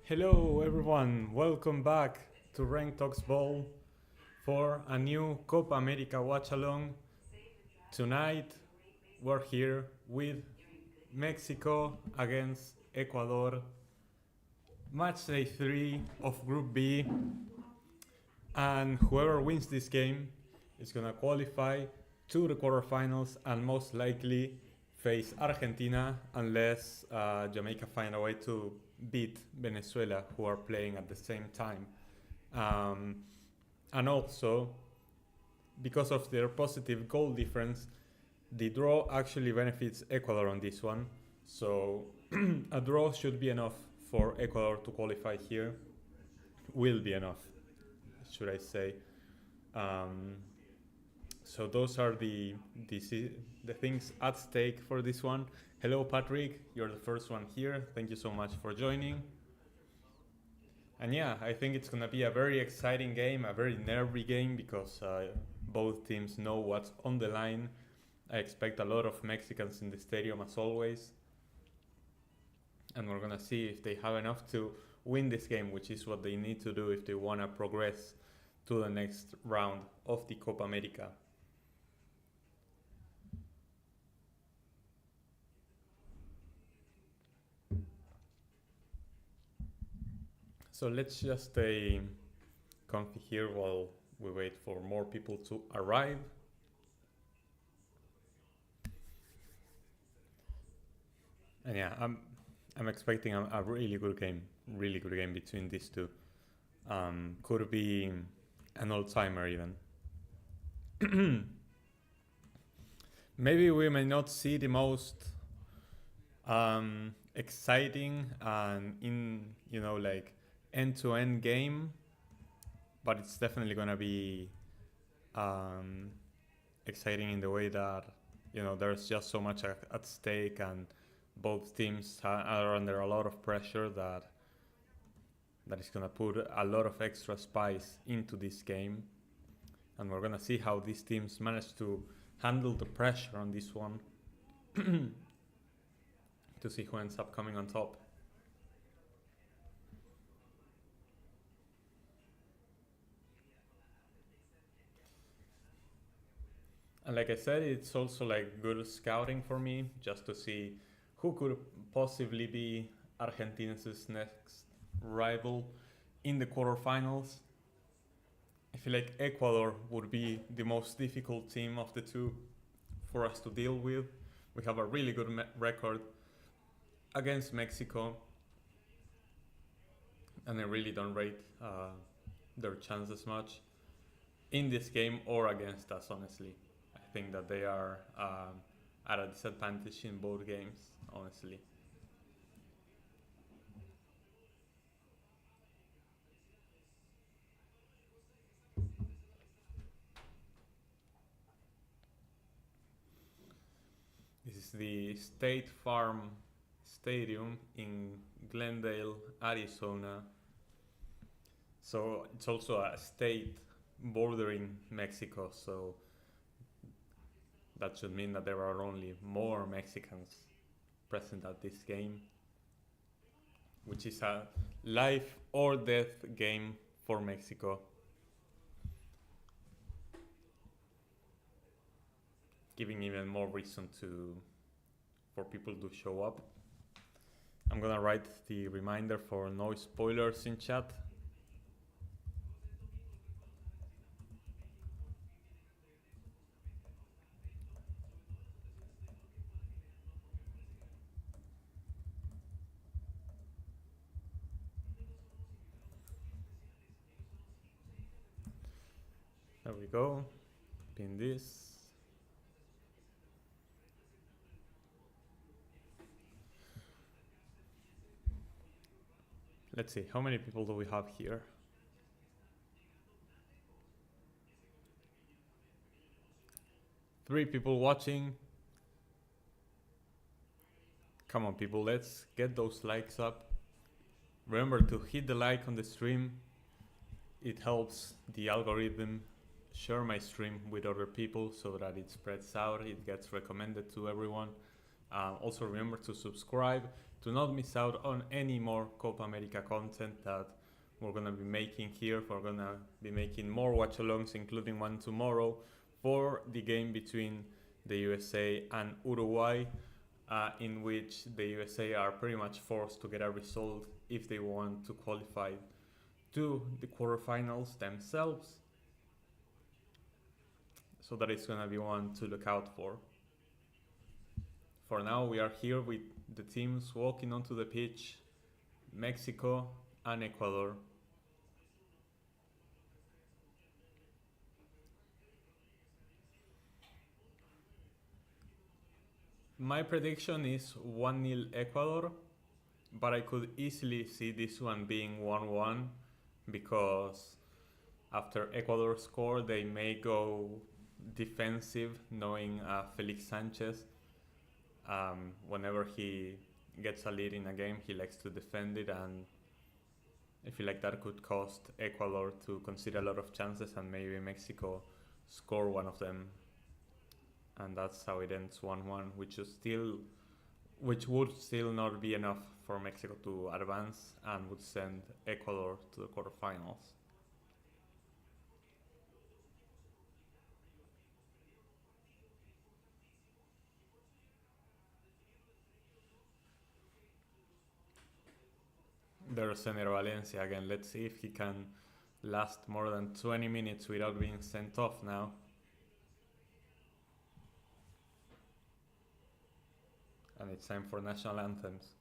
Hello everyone, welcome back to Rank Talks Ball for a new Copa America Watchalong. Tonight we're here with Mexico against Ecuador, match day 3 of Group B, and whoever wins this game is gonna qualify to the quarterfinals and most likely face Argentina unless Jamaica find a way to beat Venezuela, who are playing at the same time. And also, because of their positive goal difference, the draw actually benefits Ecuador on this one. So a draw should be enough for Ecuador to qualify here. Will be enough, should I say. So those are the things at stake for this one. Hello Patrick, you're the first one here. Thank you so much for joining. And yeah, I think it's gonna be a very exciting game, a very nervy game because both teams know what's on the line. I expect a lot of Mexicans in the stadium as always. And we're gonna see if they have enough to win this game, which is what they need to do if they wanna progress to the next round of the Copa America. So let's just stay comfy here while we wait for more people to arrive. And yeah, I'm expecting a really good game between these two. Could be an all-timer even. Maybe we may not see the most exciting and like end-to-end game, but it's definitely gonna be exciting in the way that there's just so much at stake and both teams are under a lot of pressure that is gonna put a lot of extra spice into this game, and we're gonna see how these teams manage to handle the pressure on this one to see who ends up coming on top. And like I said, it's also like good scouting for me just to see who could possibly be Argentina's next rival in the quarterfinals. I feel like Ecuador would be the most difficult team of the two for us to deal with. We have a really good record against Mexico, and I really don't rate their chances much in this game or against us, honestly. I think that they are at a disadvantage in both games, honestly. This is the State Farm Stadium in Glendale, Arizona. So it's also a state bordering Mexico, so that should mean that there are only more Mexicans present at this game, which is a life or death game for Mexico. Giving even more reason for people to show up. I'm gonna write the reminder for no spoilers in chat. There we go. Pin this. Let's see, how many people do we have here? Three people watching. Come on people, let's get those likes up. Remember to hit the like on the stream. It helps the algorithm share my stream with other people so that it spreads out, it gets recommended to everyone. Also remember to subscribe to not miss out on any more Copa America content that we're gonna be making here. We're gonna be making more watch-alongs, including one tomorrow for the game between the USA and Uruguay, in which the USA are pretty much forced to get a result if they want to qualify to the quarterfinals themselves. So that is gonna be one to look out for. For now, we are here with the teams walking onto the pitch, Mexico and Ecuador. My prediction is 1-0 Ecuador, but I could easily see this one being 1-1 because after Ecuador score, they may go defensive, knowing Felix Sanchez. Whenever he gets a lead in a game, he likes to defend it, and I feel like that could cost Ecuador to concede a lot of chances and maybe Mexico score one of them. And that's how it ends 1-1, which would still not be enough for Mexico to advance and would send Ecuador to the quarterfinals. There's Senor Valencia again. Let's see if he can last more than 20 minutes without being sent off now. And it's time for national anthems.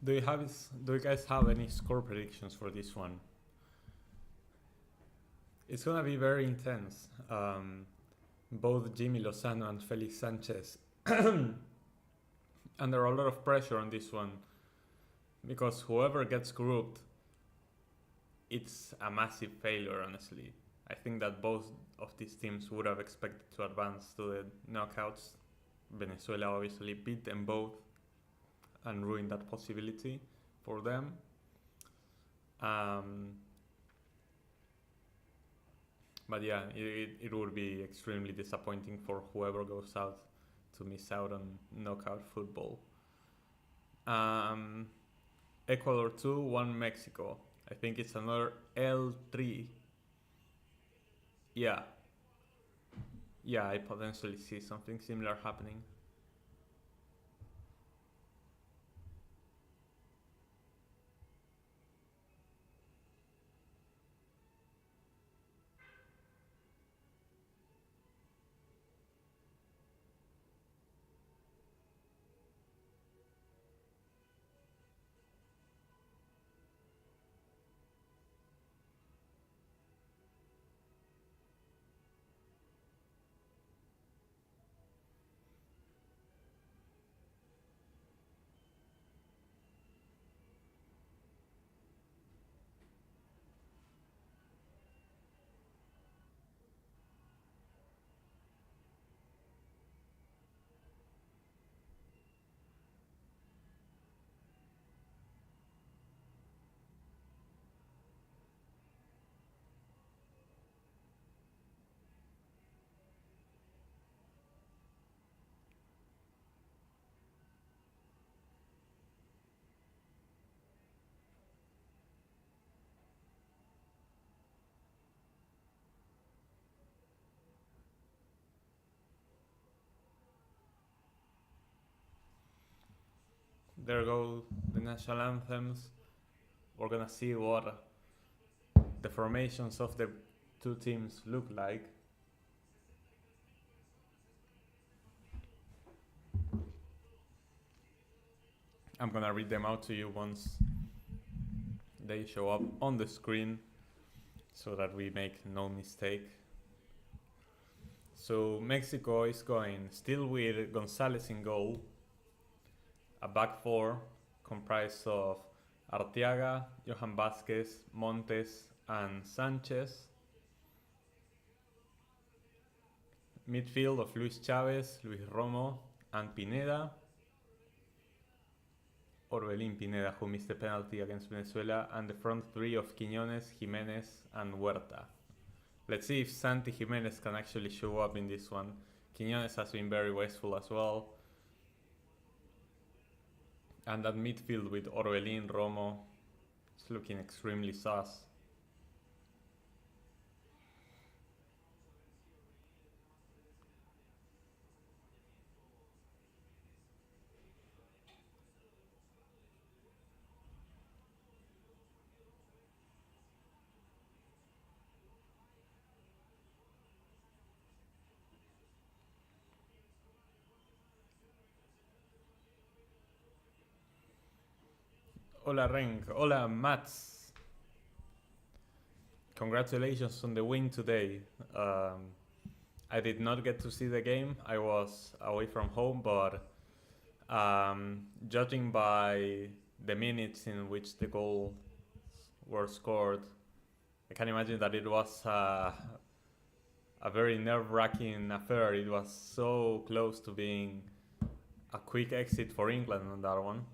Do you guys have any score predictions for this one? It's gonna be very intense. Both Jimmy Lozano and Felix Sanchez under a lot of pressure on this one, because whoever gets grouped, it's a massive failure, honestly. I think that both of these teams would have expected to advance to the knockouts. Venezuela obviously beat them both and ruined that possibility for them. But yeah, it would be extremely disappointing for whoever goes out to miss out on knockout football. Ecuador 2, 1 Mexico. I think it's another L3. Yeah, I potentially see something similar happening. There go the national anthems. We're gonna see what the formations of the two teams look like. I'm gonna read them out to you once they show up on the screen so that we make no mistake. So Mexico is going still with Gonzalez in goal, a back four comprised of Arteaga, Johan Vázquez, Montes, and Sanchez. Midfield of Luis Chavez, Luis Romo, and Pineda. Orbelín Pineda, who missed the penalty against Venezuela, and the front three of Quiñones, Jimenez, and Huerta. Let's see if Santi Jimenez can actually show up in this one. Quiñones has been very wasteful as well. And that midfield with Orbelín, Romo, is looking extremely sus. Hola Renk, hola Mats. Congratulations on the win today. I did not get to see the game. I was away from home, but judging by the minutes in which the goals were scored, I can imagine that it was a very nerve-wracking affair. It was so close to being a quick exit for England on that one.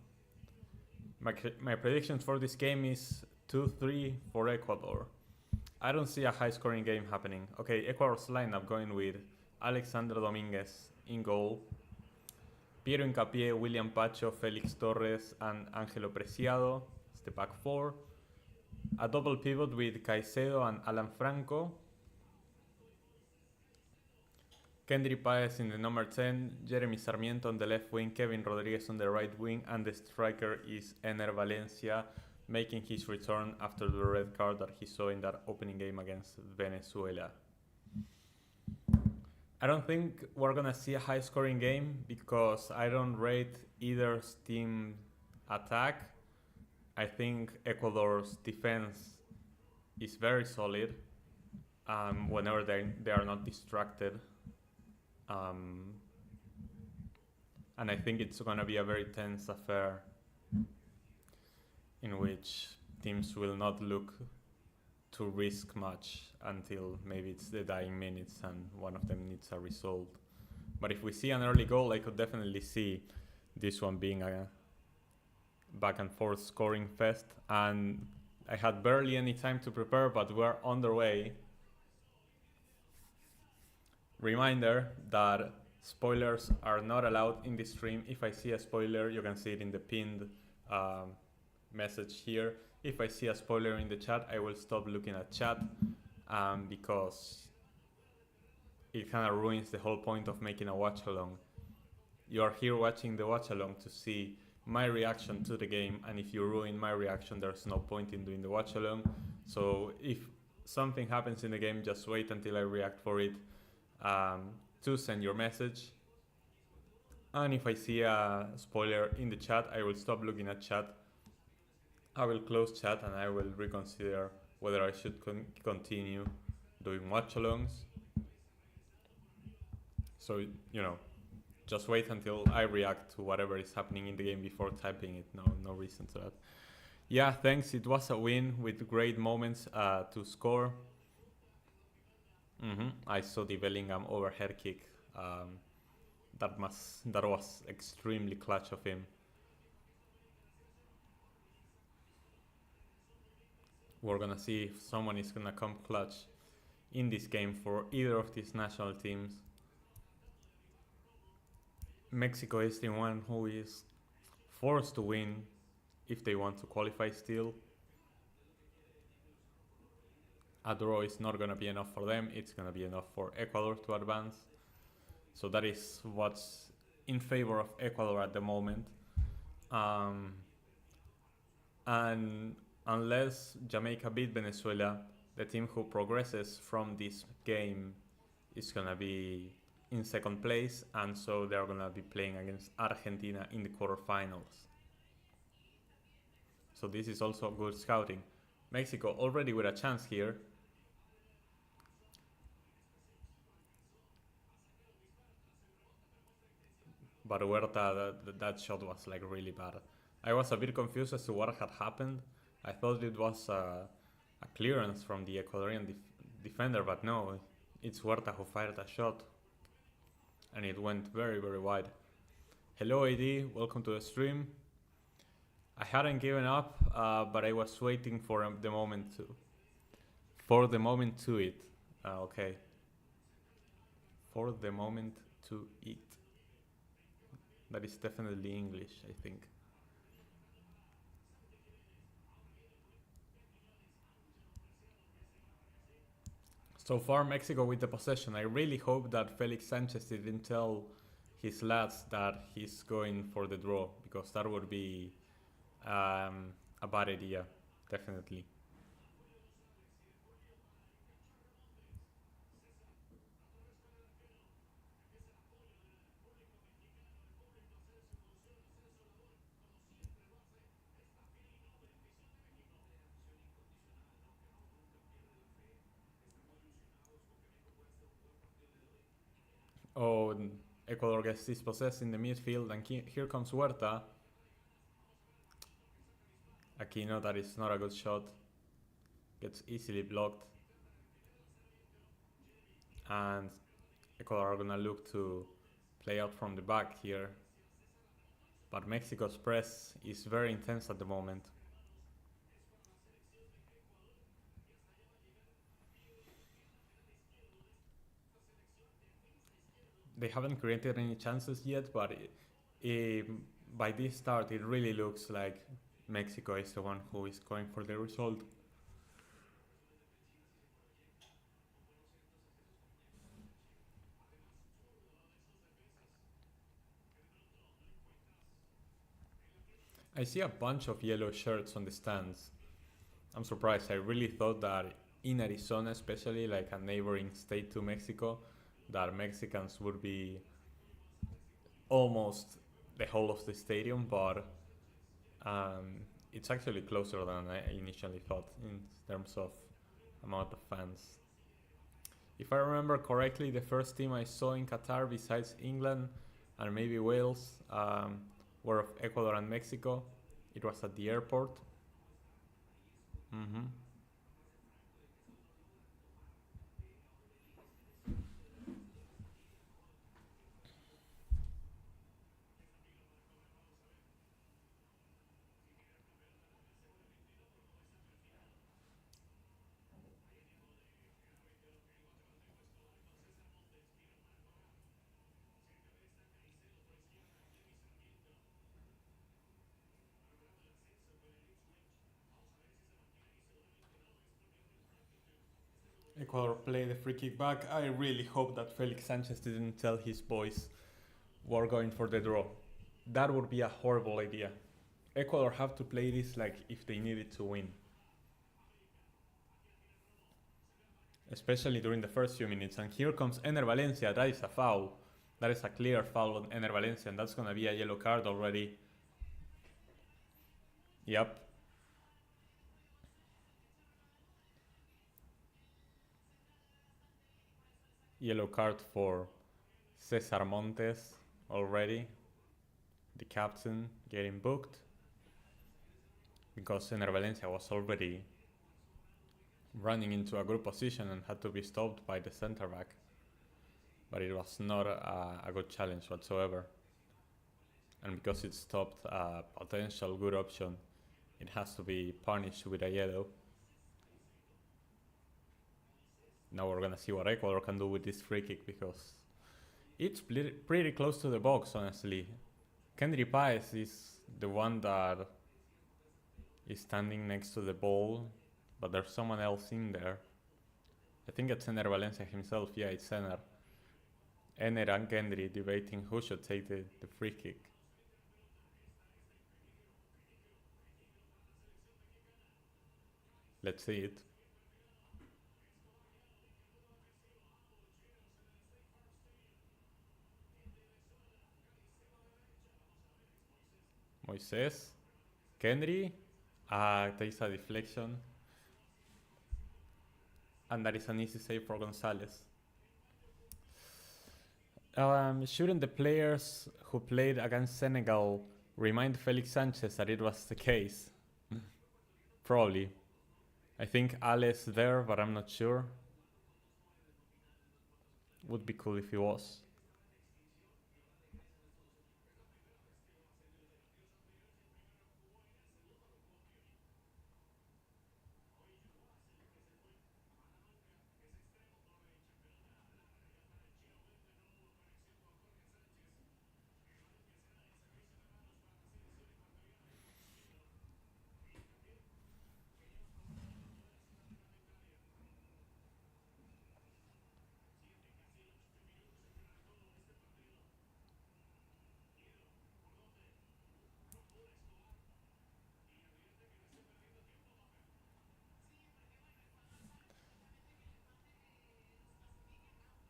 My predictions for this game is 2-3 for Ecuador. I don't see a high-scoring game happening. Okay, Ecuador's lineup going with Alexander Dominguez in goal, Piero Hincapié, William Pacho, Felix Torres, and Angelo Preciado. It's the back four. A double pivot with Caicedo and Alan Franco. Kendry Páez in the number 10, Jeremy Sarmiento on the left wing, Kevin Rodriguez on the right wing, and the striker is Ener Valencia, making his return after the red card that he saw in that opening game against Venezuela. I don't think we're gonna see a high-scoring game because I don't rate either team attack. I think Ecuador's defense is very solid whenever they are not distracted. And I think it's going to be a very tense affair in which teams will not look to risk much until maybe it's the dying minutes and one of them needs a result. But if we see an early goal, I could definitely see this one being a back and forth scoring fest. And I had barely any time to prepare, but we're on the way. Reminder that spoilers are not allowed in this stream. If I see a spoiler, you can see it in the pinned message here. If I see a spoiler in the chat, I will stop looking at chat because it kind of ruins the whole point of making a watch along. You are here watching the watch along to see my reaction to the game, and if you ruin my reaction, there's no point in doing the watch along. So if something happens in the game, just wait until I react for it to send your message. And if I see a spoiler in the chat, I will stop looking at chat. I will close chat and I will reconsider whether I should continue doing watch-alongs. So, you know, just wait until I react to whatever is happening in the game before typing it. No reason to that. Yeah, thanks. It was a win with great moments to score. I saw the Bellingham overhead kick. That was extremely clutch of him. We're gonna see if someone is gonna come clutch in this game for either of these national teams. Mexico is the one who is forced to win if they want to qualify still. A draw is not going to be enough for them. It's going to be enough for Ecuador to advance. So that is what's in favor of Ecuador at the moment. And unless Jamaica beat Venezuela, the team who progresses from this game is going to be in second place. And so they're going to be playing against Argentina in the quarterfinals. So this is also good scouting. Mexico already with a chance here. But Huerta, that shot was like really bad. I was a bit confused as to what had happened. I thought it was a clearance from the Ecuadorian defender, but no, it's Huerta who fired a shot. And it went very, very wide. Hello AD, welcome to the stream. I hadn't given up, but I was waiting for the moment to... For the moment to it. Okay. For the moment to eat. That is definitely English, I think. So far, Mexico with the possession. I really hope that Felix Sanchez didn't tell his lads that he's going for the draw, because that would be a bad idea, definitely. Oh, Ecuador gets dispossessed in the midfield, and here comes Huerta. Aquino, that is not a good shot. Gets easily blocked. And Ecuador are gonna look to play out from the back here. But Mexico's press is very intense at the moment. They haven't created any chances yet, but by this start, it really looks like Mexico is the one who is going for the result. I see a bunch of yellow shirts on the stands. I'm surprised. I really thought that in Arizona, especially like a neighboring state to Mexico, that Mexicans would be almost the whole of the stadium, but it's actually closer than I initially thought in terms of amount of fans. If I remember correctly, the first team I saw in Qatar, besides England and maybe Wales, were of Ecuador and Mexico. It was at the airport. Mm-hmm. Ecuador play the free kick back. I really hope that Felix Sanchez didn't tell his boys we're going for the draw. That would be a horrible idea. Ecuador have to play this like if they needed to win. Especially during the first few minutes. And here comes Ener Valencia. That is a foul. That is a clear foul on Ener Valencia, and that's gonna be a yellow card already. Yep. Yellow card for Cesar Montes already. The captain getting booked. Because Ener Valencia was already running into a good position and had to be stopped by the center back. But it was not a good challenge whatsoever. And because it stopped a potential good option, it has to be punished with a yellow. Now we're gonna see what Ecuador can do with this free kick, because it's pretty close to the box, honestly. Kendry Paez is the one that is standing next to the ball, but there's someone else in there. I think it's Ener Valencia himself. Yeah, it's Ener. Ener and Kendry debating who should take the free kick. Let's see it. Moises, Kendry, There is a deflection. And that is an easy save for Gonzalez. Shouldn't the players who played against Senegal remind Felix Sanchez that it was the case? Probably. I think Ale's there, but I'm not sure. Would be cool if he was.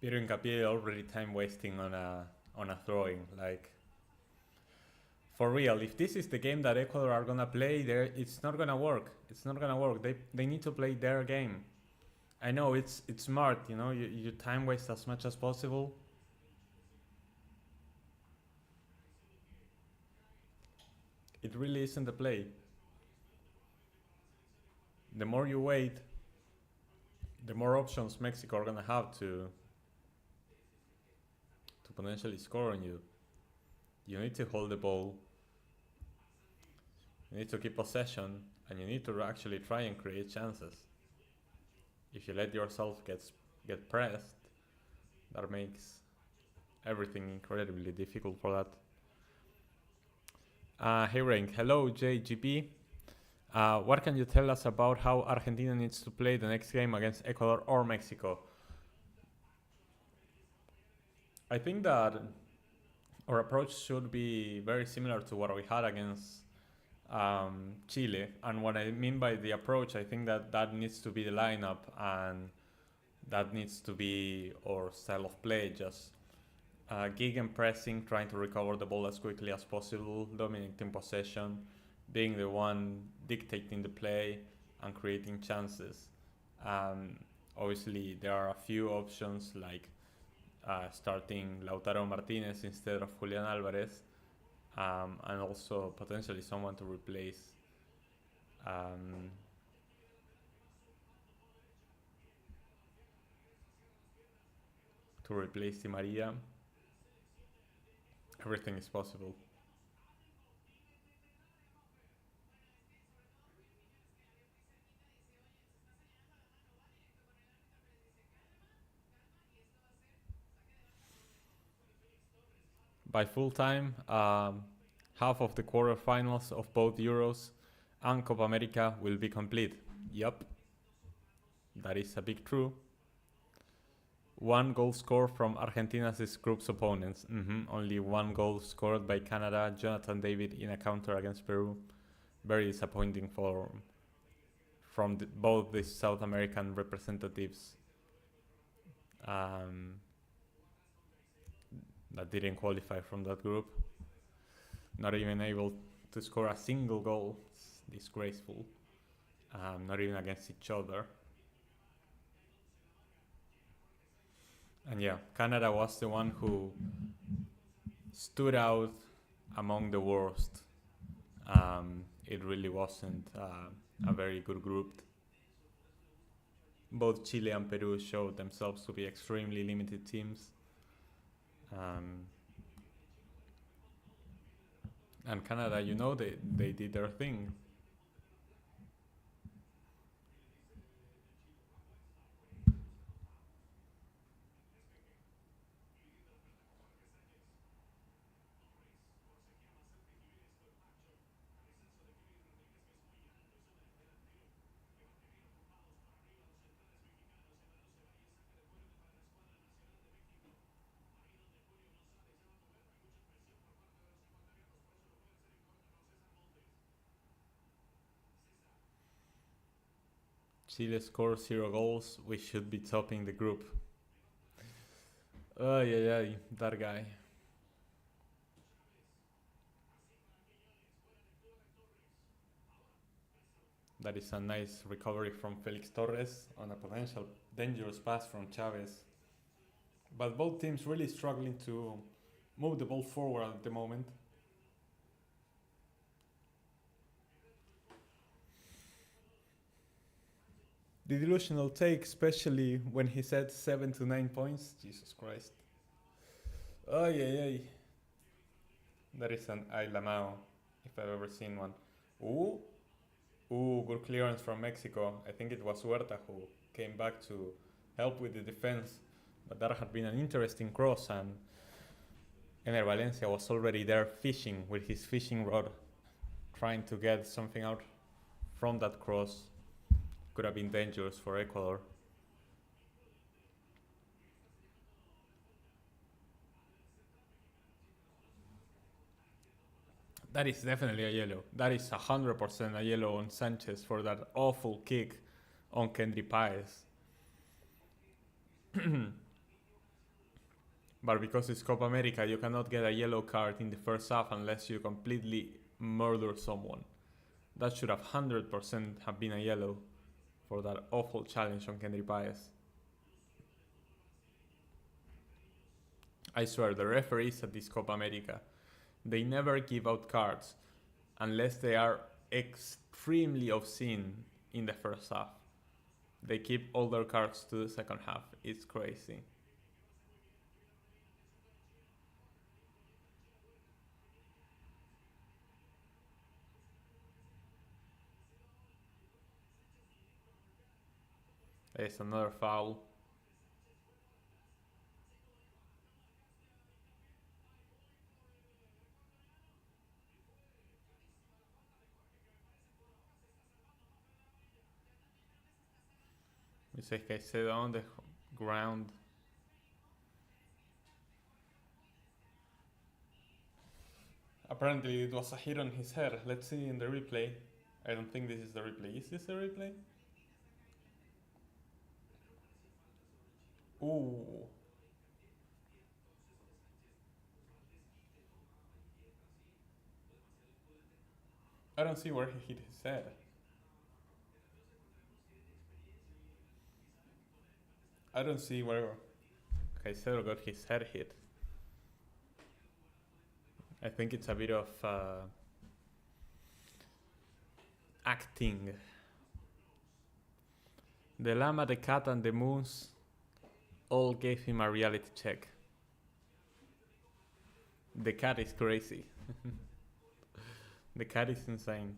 Piero Hincapié already time wasting on a throwing. Like, for real, if this is the game that Ecuador are gonna play, it's not gonna work. It's not gonna work. They need to play their game. I know it's smart, you know. You time waste as much as possible. It really isn't the play. The more you wait, the more options Mexico are gonna have to potentially score on you. You need to hold the ball. You need to keep possession, and you need to actually try and create chances. If you let yourself get pressed, that makes everything incredibly difficult for that. Hey Rank, hello JGP. What can you tell us about how Argentina needs to play the next game against Ecuador or Mexico? I think that our approach should be very similar to what we had against Chile. And what I mean by the approach, I think that needs to be the lineup, and that needs to be our style of play. Just gegenpressing, trying to recover the ball as quickly as possible, dominating possession, being the one dictating the play and creating chances. Obviously, there are a few options like starting Lautaro Martinez instead of Julian Alvarez, and also potentially someone to replace Di Maria. Everything is possible. By full time, half of the quarterfinals of both Euros and Copa America will be complete. Yup, that is a big true. One goal scored from Argentina's group's opponents. Only one goal scored by Canada, Jonathan David in a counter against Peru. Very disappointing from both the South American representatives that didn't qualify from that group. Not even able to score a single goal. It's disgraceful. Not even against each other. And yeah, Canada was the one who stood out among the worst. It really wasn't a very good group. Both Chile and Peru showed themselves to be extremely limited teams. And Canada, you know, they did their thing. Chile scores 0 goals. We should be topping the group. Yeah, that guy. That is a nice recovery from Felix Torres on a potential dangerous pass from Chavez. But both teams really struggling to move the ball forward at the moment. The delusional take, especially when he said 7 to 9 points. Jesus Christ. Ay, ay, ay. That is an ay lamao, if I've ever seen one. Ooh. Ooh, good clearance from Mexico. I think it was Huerta who came back to help with the defense. But that had been an interesting cross, and Ener Valencia was already there fishing with his fishing rod, trying to get something out from that cross. Could have been dangerous for Ecuador. That is definitely a yellow. That is 100% a yellow on Sanchez for that awful kick on Kendry Páez. But because it's Copa America, you cannot get a yellow card in the first half unless you completely murder someone. That should have 100% have been a yellow for that awful challenge on Kendry Páez. I swear, the referees at this Copa America, they never give out cards unless they are extremely obscene in the first half. They keep all their cards to the second half. It's crazy. There's another foul. We say Caicedo on the ground. Apparently it was a hit on his head. Let's see in the replay. I don't think this is the replay. Is this the replay? Ooh. I don't see where he hit his head. I don't see where Caicedo got his head hit. I think it's a bit of acting. The llama, the cat, and the moose all gave him a reality check. The cat is crazy. The cat is insane.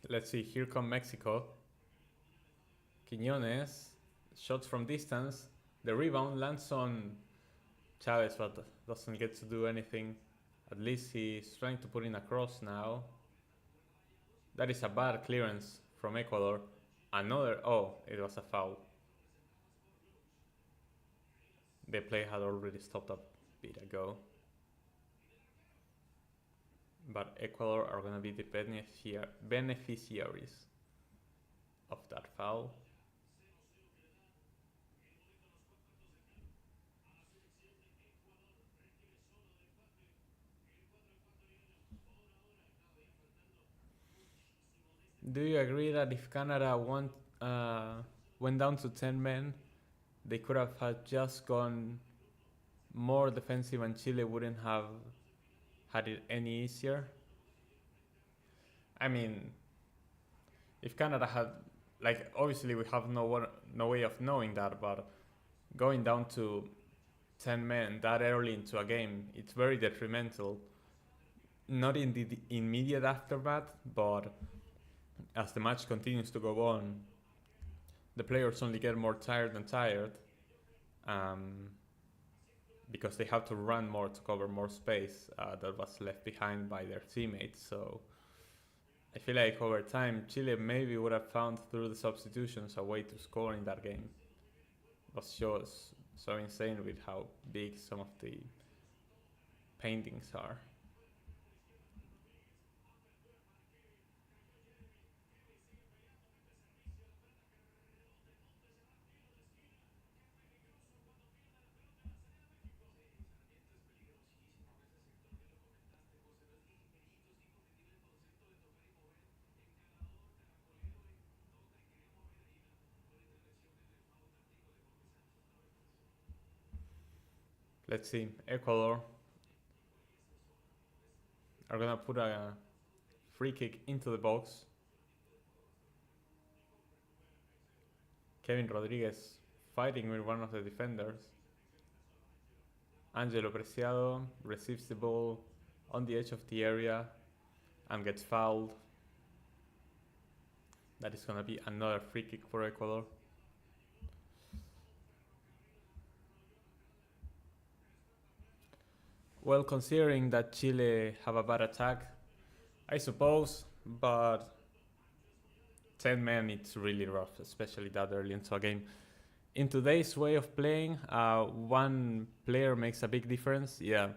Let's see, here come Mexico. Quiñones, shots from distance. The rebound lands on Chavez, but doesn't get to do anything. At least he's trying to put in a cross now. That is a bad clearance from Ecuador. Another, oh, it was a foul. The play had already stopped a bit ago. But Ecuador are going to be the beneficiaries of that foul. Do you agree that if Canada went down to 10 men, they could have had just gone more defensive and Chile wouldn't have had it any easier? I mean, if Canada had, like, obviously we have no way of knowing that, but going down to 10 men that early into a game, it's very detrimental. Not in the immediate aftermath, but as the match continues to go on, the players only get more tired and tired because they have to run more to cover more space that was left behind by their teammates. So I feel like over time, Chile maybe would have found through the substitutions a way to score in that game. It was just so insane with how big some of the paintings are. Let's see. Ecuador are gonna put a free kick into the box. Kevin Rodriguez fighting with one of the defenders. Angelo Preciado receives the ball on the edge of the area and gets fouled. That is gonna be another free kick for Ecuador. Well, considering that Chile have a bad attack, I suppose, but 10 men, it's really rough, especially that early into a game. In today's way of playing, one player makes a big difference. Yeah,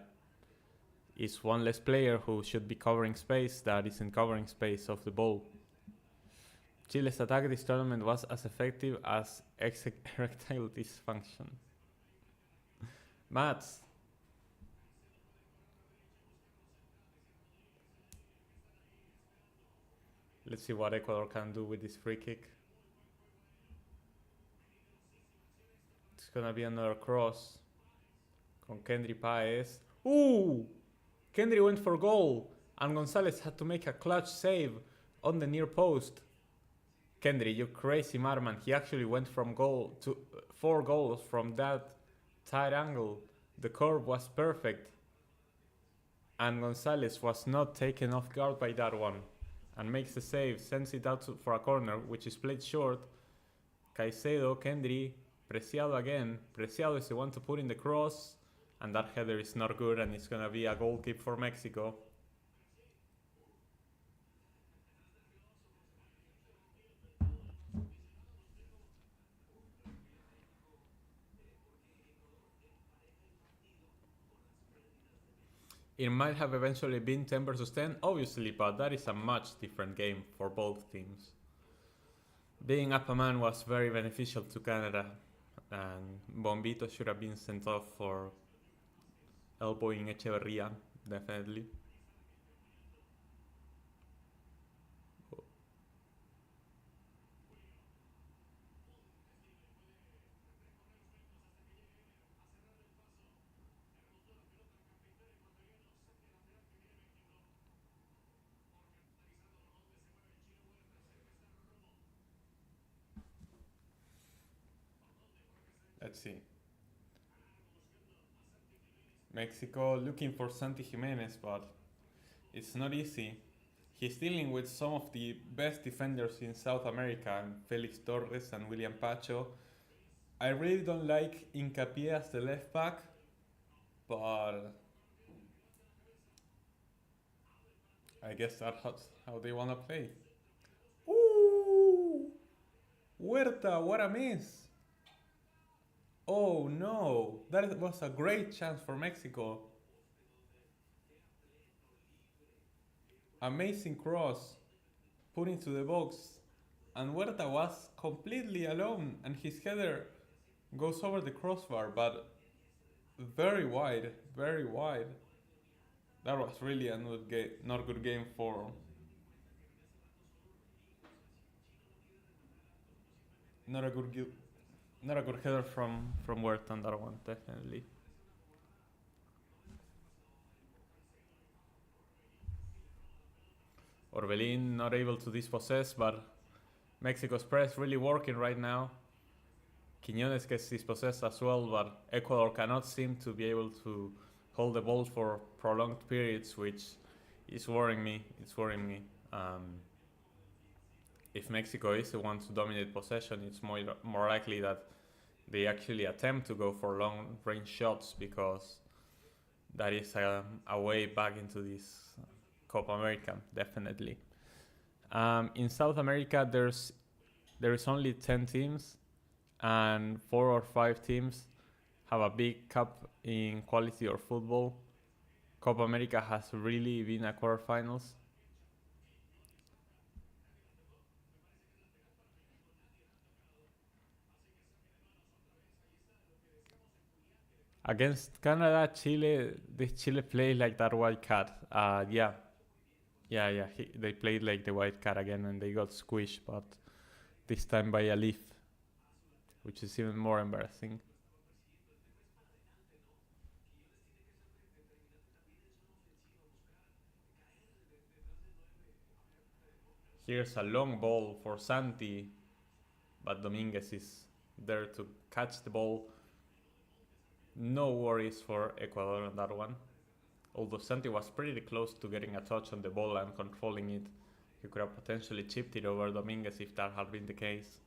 it's one less player who should be covering space that isn't covering space of the ball. Chile's attack this tournament was as effective as erectile dysfunction. Mats. Let's see what Ecuador can do with this free kick. It's gonna be another cross. Con Kendry Paez. Ooh! Kendry went for goal, and Gonzalez had to make a clutch save on the near post. Kendry, you crazy madman. He actually went from goal to 4 goals from that tight angle. The curve was perfect. And Gonzalez was not taken off guard by that one. And makes the save, sends it out for a corner, which is played short. Caicedo, Kendry, Preciado again. Preciado is the one to put in the cross. And that header is not good, and it's gonna be a goal kick for Mexico. It might have eventually been 10 versus 10, obviously, but that is a much different game for both teams. Being up a man was very beneficial to Canada, and Bombito should have been sent off for elbowing Echeverria, definitely. Let's see. Mexico looking for Santi Jimenez, but it's not easy. He's dealing with some of the best defenders in South America, Felix Torres and William Pacho. I really don't like Hincapié as the left back, but I guess that's how they want to play. Ooh! Huerta, what a miss! Oh no, that was a great chance for Mexico. Amazing cross, put into the box, and Huerta was completely alone, and his header goes over the crossbar, but very wide, very wide. That was really a not good game for. Not a good header from Huerta on that one, definitely. Orbelin not able to dispossess, but Mexico's press really working right now. Quiñones gets dispossessed as well, but Ecuador cannot seem to be able to hold the ball for prolonged periods, which is worrying me. It's worrying me. If Mexico is the one to dominate possession, it's more likely that they actually attempt to go for long range shots, because that is a way back into this Copa America, definitely. In South America, there is only 10 teams, and 4 or 5 teams have a big cup in quality or football. Copa America has really been a quarterfinals. Against Canada, Chile played like that white cat. They played like the white cat again, and they got squished, but this time by a leaf, which is even more embarrassing. Here's a long ball for Santi, but Dominguez is there to catch the ball. No worries for Ecuador on that one. Although Santi was pretty close to getting a touch on the ball and controlling it, he could have potentially chipped it over Dominguez if that had been the case.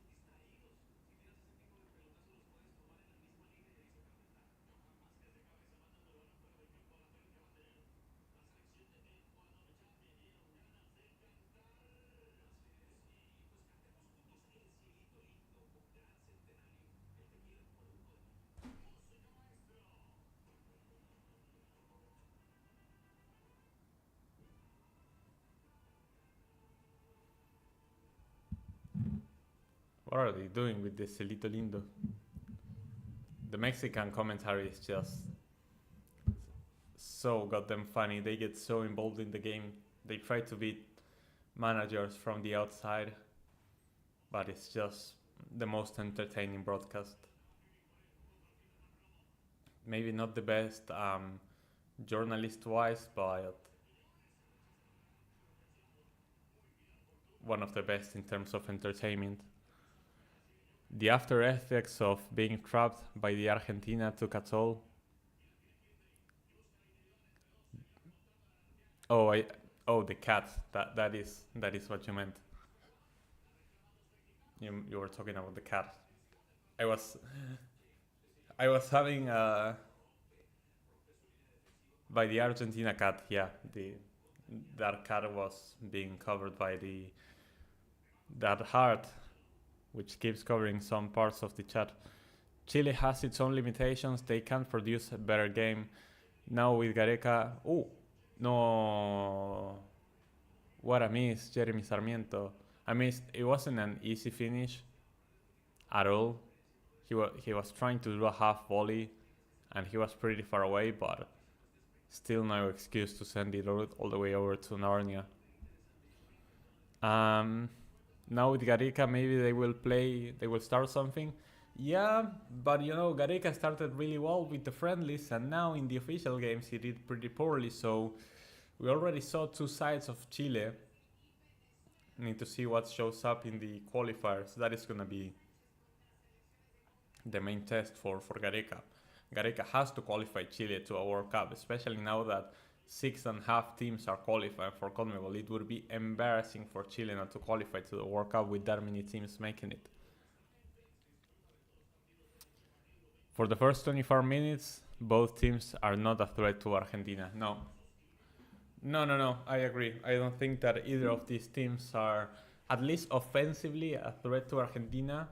What are they doing with this Celito Lindo? The Mexican commentary is just so goddamn funny. They get so involved in the game. They try to beat managers from the outside, but it's just the most entertaining broadcast. Maybe not the best journalist-wise, but one of the best in terms of entertainment. The after effects of being trapped by the Argentina took a toll. Oh, the cat. That is what you meant. You were talking about the cat. I was having by the Argentina cat. Yeah, that cat was being covered by that heart, which keeps covering some parts of the chat. Chile has its own limitations. They can't produce a better game. Now with Gareca... Oh, no... What a miss, Jeremy Sarmiento. I missed. It wasn't an easy finish at all. He was trying to do a half volley, and he was pretty far away, but still no excuse to send it all the way over to Narnia. Now with Gareca, maybe they will start something. Yeah, but Gareca started really well with the friendlies, and now in the official games he did pretty poorly, so we already saw two sides of Chile. Need to see what shows up in the qualifiers. That is going to be the main test for Gareca. Gareca has to qualify Chile to a World Cup, especially now that 6.5 teams are qualifying for CONMEBOL. It would be embarrassing for Chile not to qualify to the World Cup with that many teams making it. For the first 24 minutes, both teams are not a threat to Argentina. No, I agree. I don't think that either of these teams are, at least offensively, a threat to Argentina.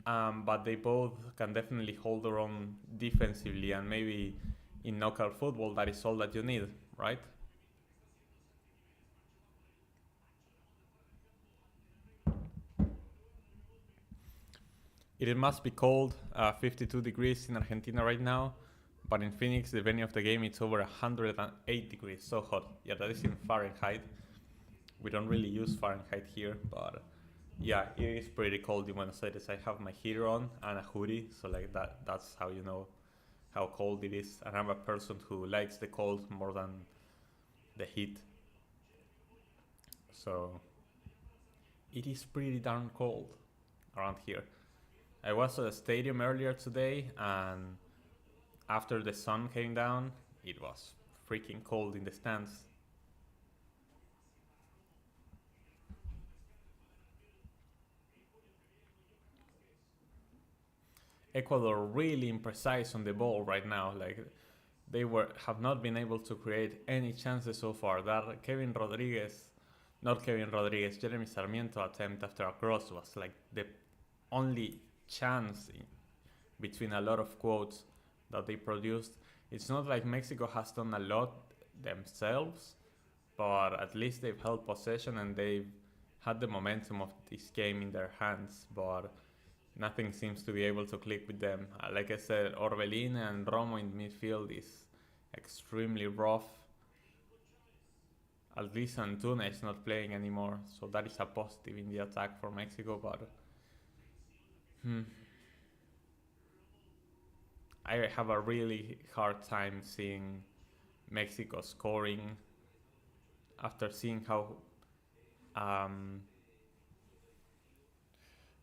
But they both can definitely hold their own defensively, and maybe in knockout football that is all that you need, right? It must be cold, 52 degrees in Argentina right now, but in Phoenix, the venue of the game, it's over 108 degrees, so hot. Yeah, that is in Fahrenheit. We don't really use Fahrenheit here, but yeah, it is pretty cold in Buenos Aires. I have my heater on and a hoodie, so like that's how you know how cold it is. And I'm a person who likes the cold more than the heat. So it is pretty darn cold around here. I was at a stadium earlier today, and after the sun came down, it was freaking cold in the stands. Ecuador really imprecise on the ball right now. Like they have not been able to create any chances so far. That Jeremy Sarmiento attempt after a cross was like the only chance between a lot of quotes that they produced. It's not like Mexico has done a lot themselves, but at least they've held possession and they've had the momentum of this game in their hands, but nothing seems to be able to click with them. Like I said, Orbelin and Romo in midfield is extremely rough. At least Antuna is not playing anymore, so that is a positive in the attack for Mexico, but I have a really hard time seeing Mexico scoring after seeing how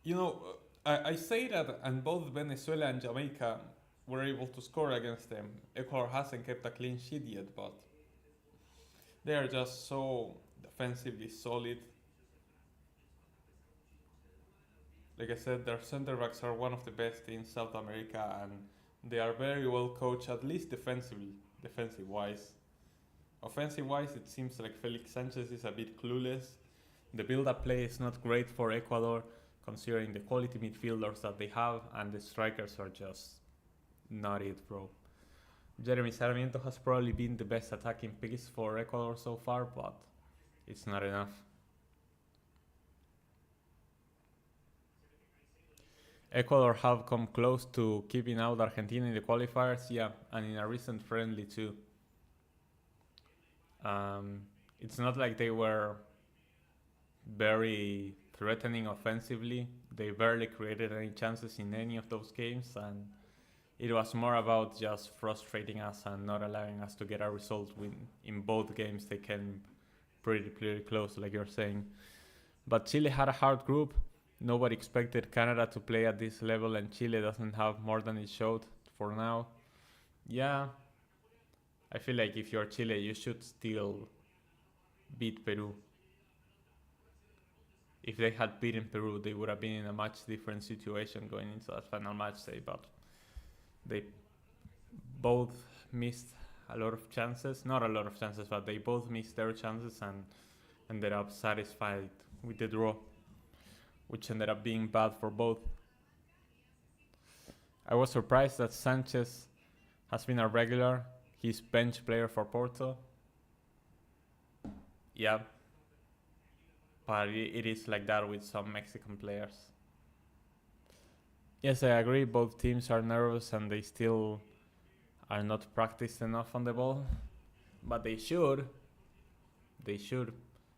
You know, I say that, and both Venezuela and Jamaica were able to score against them. Ecuador hasn't kept a clean sheet yet, but they are just so defensively solid. Like I said, their center backs are one of the best in South America, and they are very well coached, at least defensively, defensive wise. Offensive wise, it seems like Felix Sanchez is a bit clueless. The build-up play is not great for Ecuador, considering the quality midfielders that they have, and the strikers are just not it, bro. Jeremy Sarmiento has probably been the best attacking piece for Ecuador so far, but it's not enough. Ecuador have come close to keeping out Argentina in the qualifiers, yeah, and in a recent friendly too. It's not like they were very threatening offensively. They barely created any chances in any of those games, and it was more about just frustrating us and not allowing us to get a result. In both games they came pretty close, like you're saying. But Chile had a hard group. Nobody expected Canada to play at this level, and Chile doesn't have more than it showed for now. Yeah, I feel like if you're Chile, you should still beat Peru. If they had beaten Peru, they would have been in a much different situation going into that final match day, but they both missed a lot of chances. Not a lot of chances, but they both missed their chances and ended up satisfied with the draw, which ended up being bad for both. I was surprised that Sanchez has been a regular. He's bench player for Porto. Yeah, but it is like that with some Mexican players. Yes, I agree. Both teams are nervous and they still are not practiced enough on the ball, but they should. They should.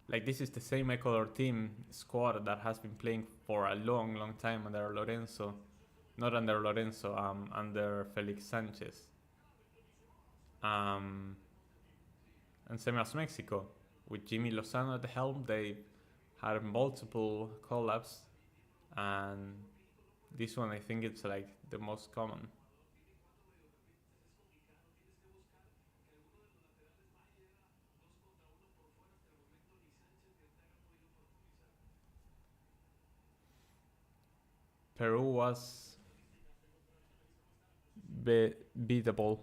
Like, this is the same Ecuador team squad that has been playing for a long time under Lorenzo. Not under Lorenzo, under Felix Sanchez. And same as Mexico. With Jimmy Lozano at the helm, they had multiple collabs, and this one I think it's like the most common. Peru was beatable.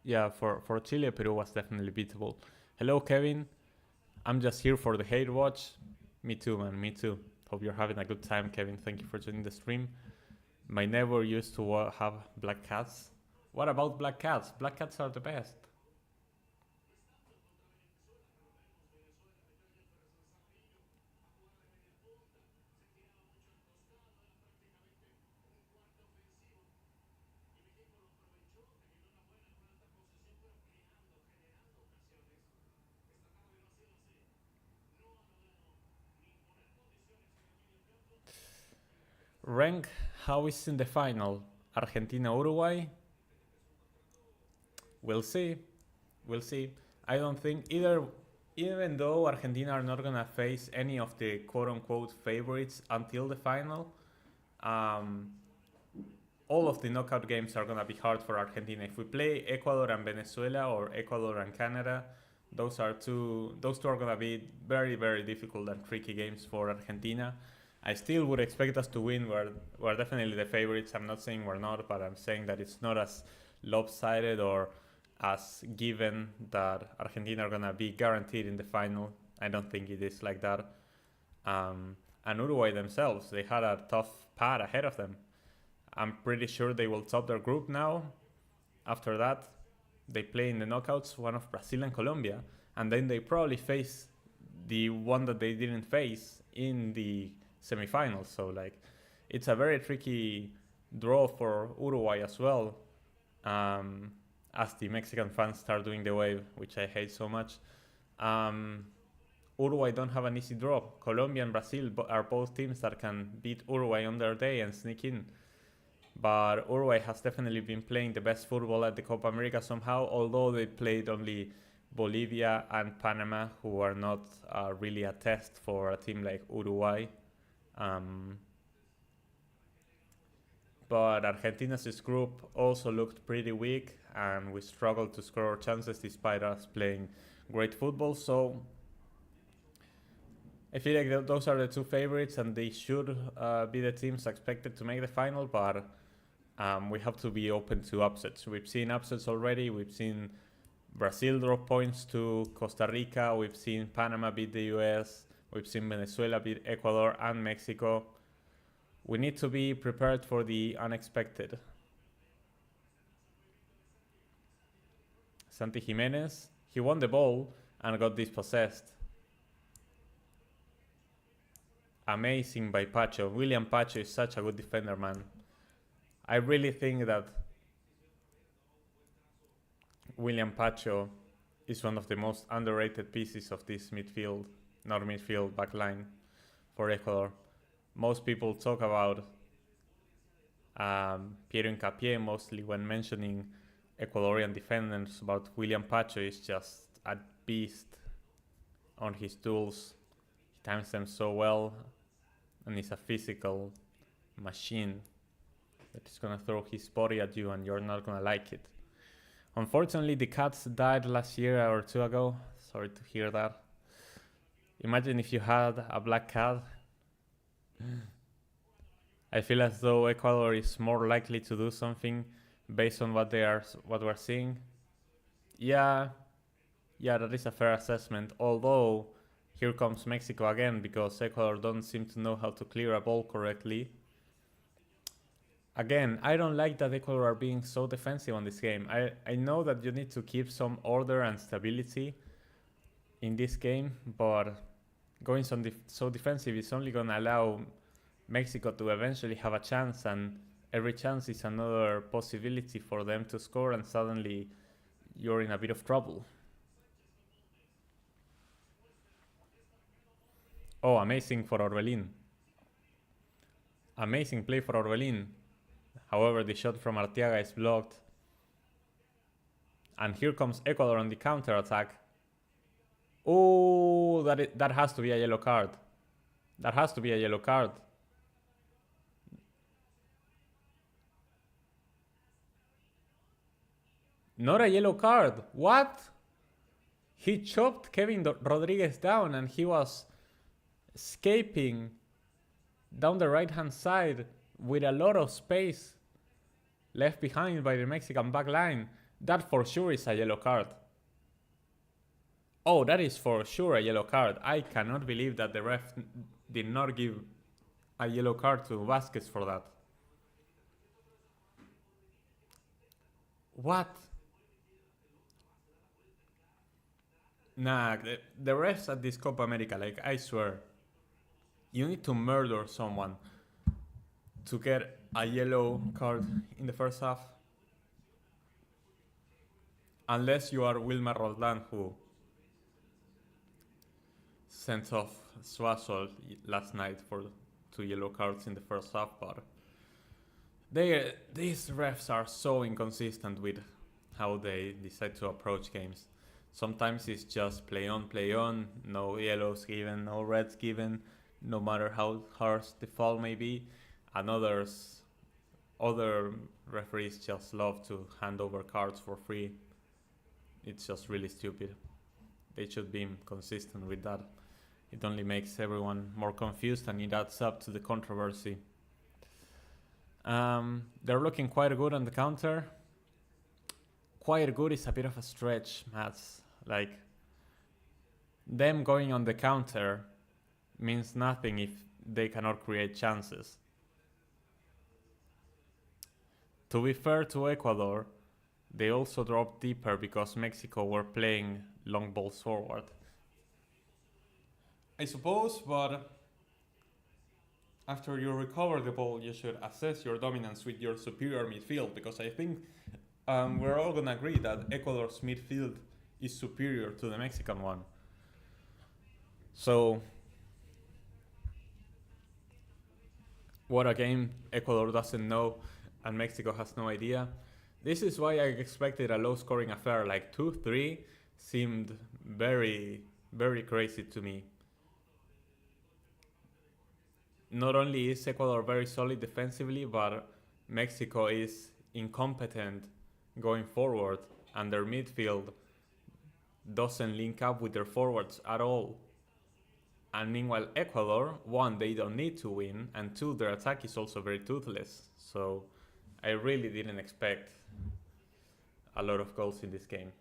Yeah, for Chile, Peru was definitely beatable. Hello, Kevin. I'm just here for the hate watch. Me too, man. Me too. Hope you're having a good time, Kevin. Thank you for joining the stream. My neighbor used to have black cats. What about black cats? Black cats are the best. Rank, how is in the final? Argentina, Uruguay? We'll see. We'll see. I don't think even though Argentina are not gonna face any of the quote-unquote favorites until the final, all of the knockout games are gonna be hard for Argentina. If we play Ecuador and Venezuela or Ecuador and Canada, those two are gonna be very difficult and tricky games for Argentina. I still would expect us to win. We're definitely the favorites. I'm not saying we're not, but I'm saying that it's not as lopsided or as given that Argentina are gonna be guaranteed in the final. I don't think it is like that. And Uruguay themselves, they had a tough path ahead of them. I'm pretty sure they will top their group now. After that, they play in the knockouts one of Brazil and Colombia, and then they probably face the one that they didn't face in the semifinals. So like, it's a very tricky draw for Uruguay as well. As the Mexican fans start doing the wave, which I hate so much. Uruguay don't have an easy draw. Colombia and Brazil are both teams that can beat Uruguay on their day and sneak in. But Uruguay has definitely been playing the best football at the Copa America somehow, although they played only Bolivia and Panama, who are not really a test for a team like Uruguay. But Argentina's group also looked pretty weak, and we struggled to score our chances despite us playing great football. So I feel like those are the two favorites, and they should be the teams expected to make the final. But we have to be open to upsets. We've seen upsets already. We've seen Brazil drop points to Costa Rica. We've seen Panama beat the US. We've seen Venezuela beat Ecuador and Mexico. We need to be prepared for the unexpected. Santi Jimenez, he won the ball and got dispossessed. Amazing by Pacho. William Pacho is such a good defender, man. I really think that William Pacho is one of the most underrated pieces of this midfield, not midfield, backline for Ecuador. Most people talk about Piero Hincapié mostly when mentioning Ecuadorian defenders, but William Pacho is just a beast on his tools. He times them so well, and he's a physical machine that is gonna throw his body at you and you're not gonna like it. Unfortunately, the cats died last year or two ago. Sorry to hear that. Imagine if you had a black cat. I feel as though Ecuador is more likely to do something based on what we're seeing. Yeah, that is a fair assessment. Although here comes Mexico again, because Ecuador don't seem to know how to clear a ball correctly. Again, I don't like that Ecuador are being so defensive on this game. I know that you need to keep some order and stability in this game, but going so defensive is only going to allow Mexico to eventually have a chance, and every chance is another possibility for them to score, and suddenly you're in a bit of trouble. Oh, amazing for Orbelin. Amazing play for Orbelin. However, the shot from Arteaga is blocked. And here comes Ecuador on the counter attack. Oh, that has to be a yellow card. That has to be a yellow card. Not a yellow card. What? He chopped Kevin Rodriguez down and he was escaping down the right hand side with a lot of space left behind by the Mexican back line. That for sure is a yellow card. Oh, that is for sure a yellow card. I cannot believe that the ref did not give a yellow card to Vasquez for that. What? Nah, the refs at this Copa America, like, I swear, you need to murder someone to get a yellow card in the first half. Unless you are Wilmer Roldan, who sent off Suazo last night for 2 yellow cards in the first half, but these refs are so inconsistent with how they decide to approach games. Sometimes it's just play on, no yellows given, no reds given, no matter how harsh the foul may be. And other referees just love to hand over cards for free. It's just really stupid. They should be consistent with that. It only makes everyone more confused and it adds up to the controversy. They're looking quite good on the counter. Quite good is a bit of a stretch, Mats. Like, them going on the counter means nothing if they cannot create chances. To be fair to Ecuador, they also dropped deeper because Mexico were playing long balls forward. I suppose, but after you recover the ball, you should assess your dominance with your superior midfield, because I think we're all gonna agree that Ecuador's midfield is superior to the Mexican one. So, what a game Ecuador doesn't know and Mexico has no idea. This is why I expected a low-scoring affair, like 2-3 seemed very, very crazy to me. Not only is Ecuador very solid defensively, but Mexico is incompetent going forward, and their midfield doesn't link up with their forwards at all. And meanwhile, Ecuador, one, they don't need to win, and two, their attack is also very toothless. So I really didn't expect a lot of goals in this game.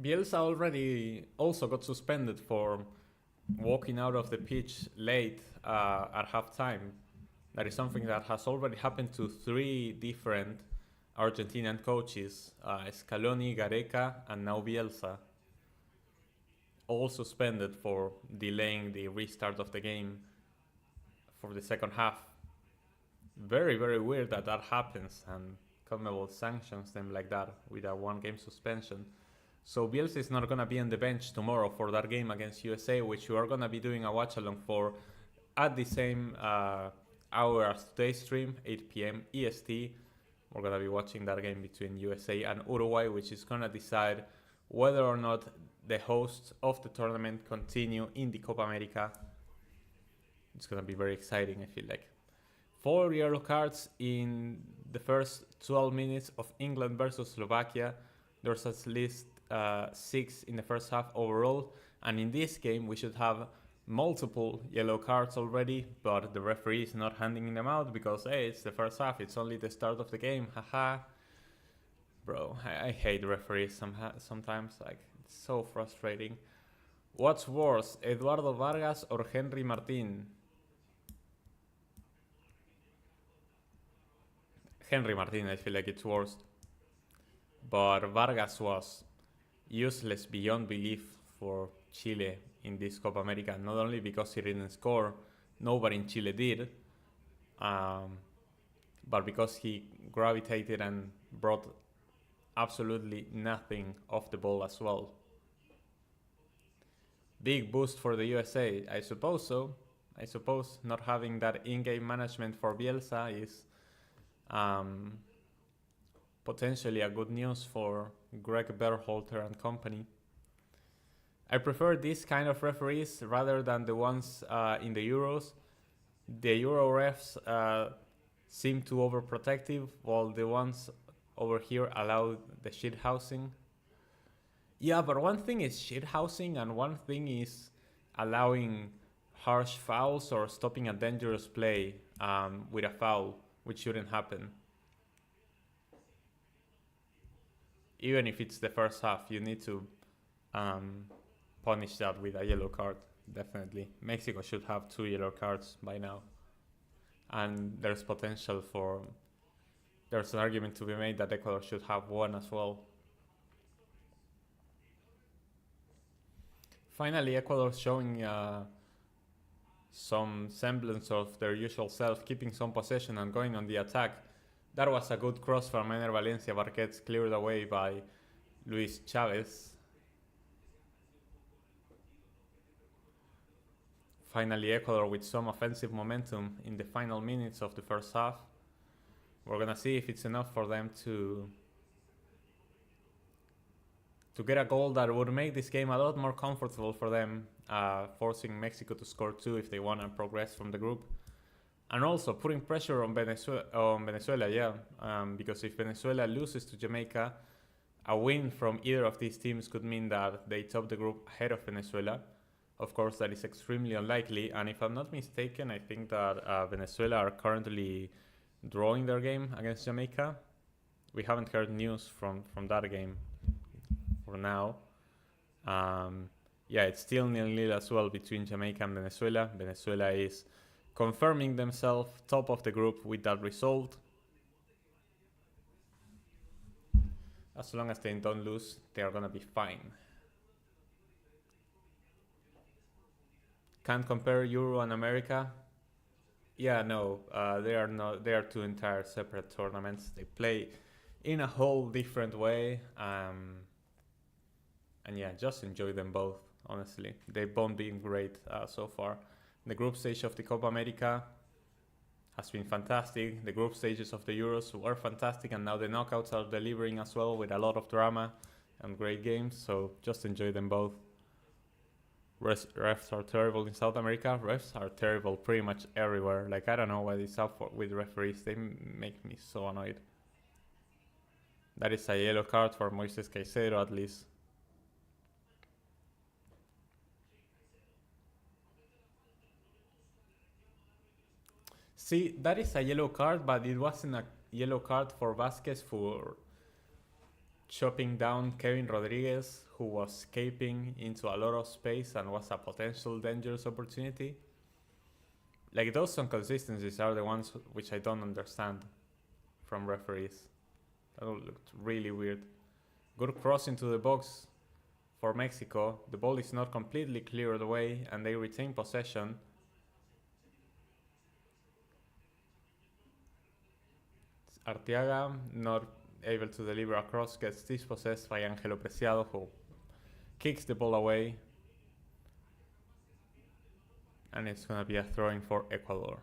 Bielsa already also got suspended for walking out of the pitch late at halftime. That is something that has already happened to 3 different Argentinian coaches, Scaloni, Gareca, and now Bielsa. All suspended for delaying the restart of the game for the second half. Very, very weird that that happens, and CONMEBOL sanctions them like that with a 1-game suspension. So Bielsa is not going to be on the bench tomorrow for that game against USA, which we are going to be doing a watch-along for at the same hour as today's stream, 8 p.m. EST. We're going to be watching that game between USA and Uruguay, which is going to decide whether or not the hosts of the tournament continue in the Copa America. It's going to be very exciting, I feel like. 4 yellow cards in the first 12 minutes of England versus Slovakia. There's at least 6 in the first half overall, and in this game we should have multiple yellow cards already, but the referee is not handing them out because hey, it's the first half, it's only the start of the game, haha. Bro, I hate referees sometimes, like, it's so frustrating. What's worse, Eduardo Vargas or Henry Martin? Henry Martin, I feel like it's worse. But Vargas was useless beyond belief for Chile in this Copa America, not only because he didn't score, nobody in Chile did, but because he gravitated and brought absolutely nothing off the ball as well. Big boost for the USA, I suppose so. I suppose not having that in-game management for Bielsa is potentially a good news for Greg Berhalter and company. I prefer this kind of referees rather than the ones in the Euros. The Euro refs seem too overprotective, while the ones over here allow the shithousing. Yeah, but one thing is shithousing and one thing is allowing harsh fouls or stopping a dangerous play with a foul, which shouldn't happen. Even if it's the first half, you need to punish that with a yellow card, definitely. Mexico should have 2 yellow cards by now. And there's potential for... There's an argument to be made that Ecuador should have 1 as well. Finally, Ecuador showing some semblance of their usual self, keeping some possession and going on the attack. That was a good cross from Ener Valencia, but gets cleared away by Luis Chavez. Finally, Ecuador with some offensive momentum in the final minutes of the first half. We're gonna see if it's enough for them to get a goal that would make this game a lot more comfortable for them, forcing Mexico to score 2 if they want to progress from the group. And also putting pressure on Venezuela, because if Venezuela loses to Jamaica, a win from either of these teams could mean that they top the group ahead of Venezuela. Of course, that is extremely unlikely, and if I'm not mistaken, I think that Venezuela are currently drawing their game against Jamaica. We haven't heard news from that game for now. Yeah, it's still 0-0 as well between Jamaica and Venezuela. Venezuela is confirming themselves top of the group with that result. As long as they don't lose, they are gonna be fine. Can't compare Euro and America. Yeah, no, they are not. They are 2 entire separate tournaments. They play in a whole different way. And yeah, just enjoy them both. Honestly, they've both been great so far. The group stage of the Copa America, has been fantastic. The group stages of the Euros were fantastic, and now the knockouts are delivering as well with a lot of drama and great games. So just enjoy them both. Refs are terrible in South America. Refs are terrible pretty much everywhere. Like, I don't know what is up with referees. They make me so annoyed. That is a yellow card for Moises Caicedo at least. See, that is a yellow card, but it wasn't a yellow card for Vasquez for chopping down Kevin Rodriguez, who was escaping into a lot of space and was a potential dangerous opportunity. Like, those inconsistencies are the ones which I don't understand from referees. That looked really weird. Good cross into the box for Mexico. The ball is not completely cleared away and they retain possession. Arteaga, not able to deliver a cross, gets dispossessed by Angelo Preciado, who kicks the ball away. And it's going to be a throw-in for Ecuador.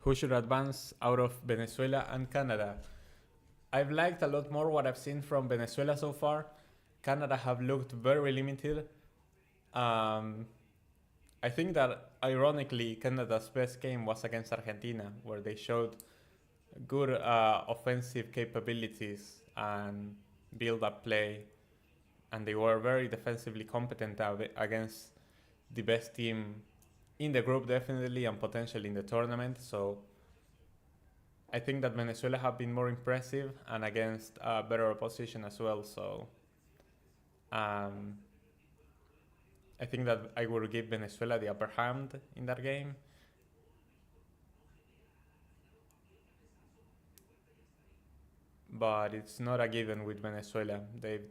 Who should advance out of Venezuela and Canada? I've liked a lot more what I've seen from Venezuela so far. Canada have looked very limited. I think that, ironically, Canada's best game was against Argentina, where they showed good offensive capabilities and build-up play, and they were very defensively competent against the best team in the group, definitely, and potentially in the tournament. So I think that Venezuela have been more impressive and against better opposition as well. So I think that I would give Venezuela the upper hand in that game. But it's not a given with Venezuela. They've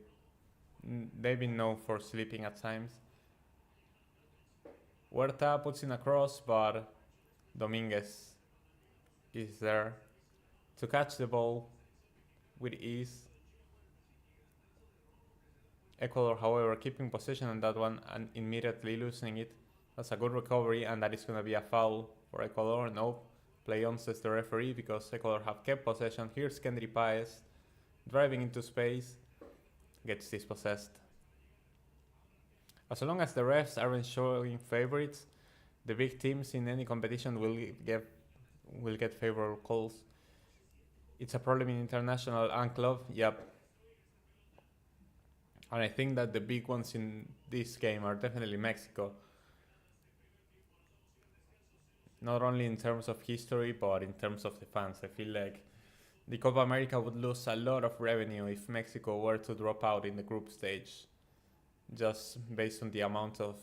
been known for sleeping at times. Huerta puts in a cross, but Dominguez is there to catch the ball with ease. Ecuador, however, keeping possession on that one and immediately losing it. That's a good recovery, and that is going to be a foul for Ecuador. Nope. Play on, says the referee, because Ecuador have kept possession. Here's Kendry Paez driving into space, gets dispossessed. As long as the refs aren't showing favorites, the big teams in any competition will get favorable calls. It's a problem in international and club. Yep. And I think that the big ones in this game are definitely Mexico. Not only in terms of history, but in terms of the fans. I feel like the Copa America would lose a lot of revenue if Mexico were to drop out in the group stage, just based on the amount of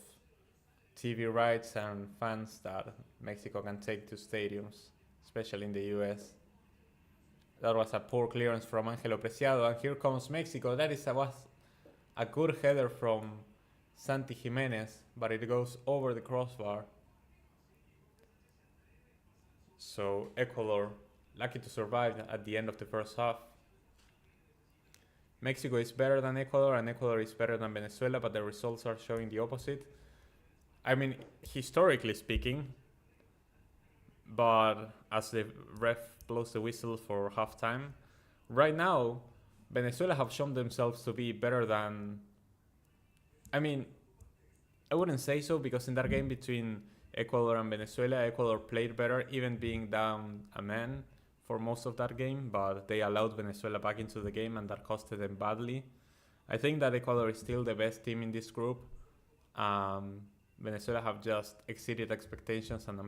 TV rights and fans that Mexico can take to stadiums, especially in the US. That was a poor clearance from Angelo Preciado, and here comes Mexico. That was a good header from Santi Jimenez, but it goes over the crossbar. So Ecuador lucky to survive at the end of the first half. Mexico is better than Ecuador, and Ecuador is better than Venezuela, but the results are showing the opposite. I mean, historically speaking, but as the ref blows the whistle for halftime, right now, Venezuela have shown themselves to be better than... I mean, I wouldn't say so, because in that game between Ecuador and Venezuela, Ecuador played better, even being down a man for most of that game, but they allowed Venezuela back into the game, and that costed them badly. I think that Ecuador is still the best team in this group. Venezuela have just exceeded expectations and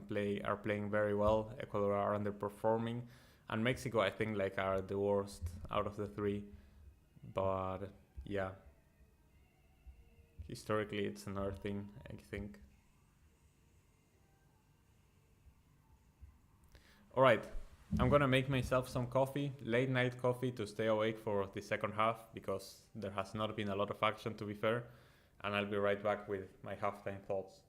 are playing very well. Ecuador are underperforming, and Mexico, I think, are the worst out of the three. But yeah, historically it's another thing, I think. Alright, I'm gonna make myself some coffee, late night coffee, to stay awake for the second half, because there has not been a lot of action, to be fair, and I'll be right back with my halftime thoughts.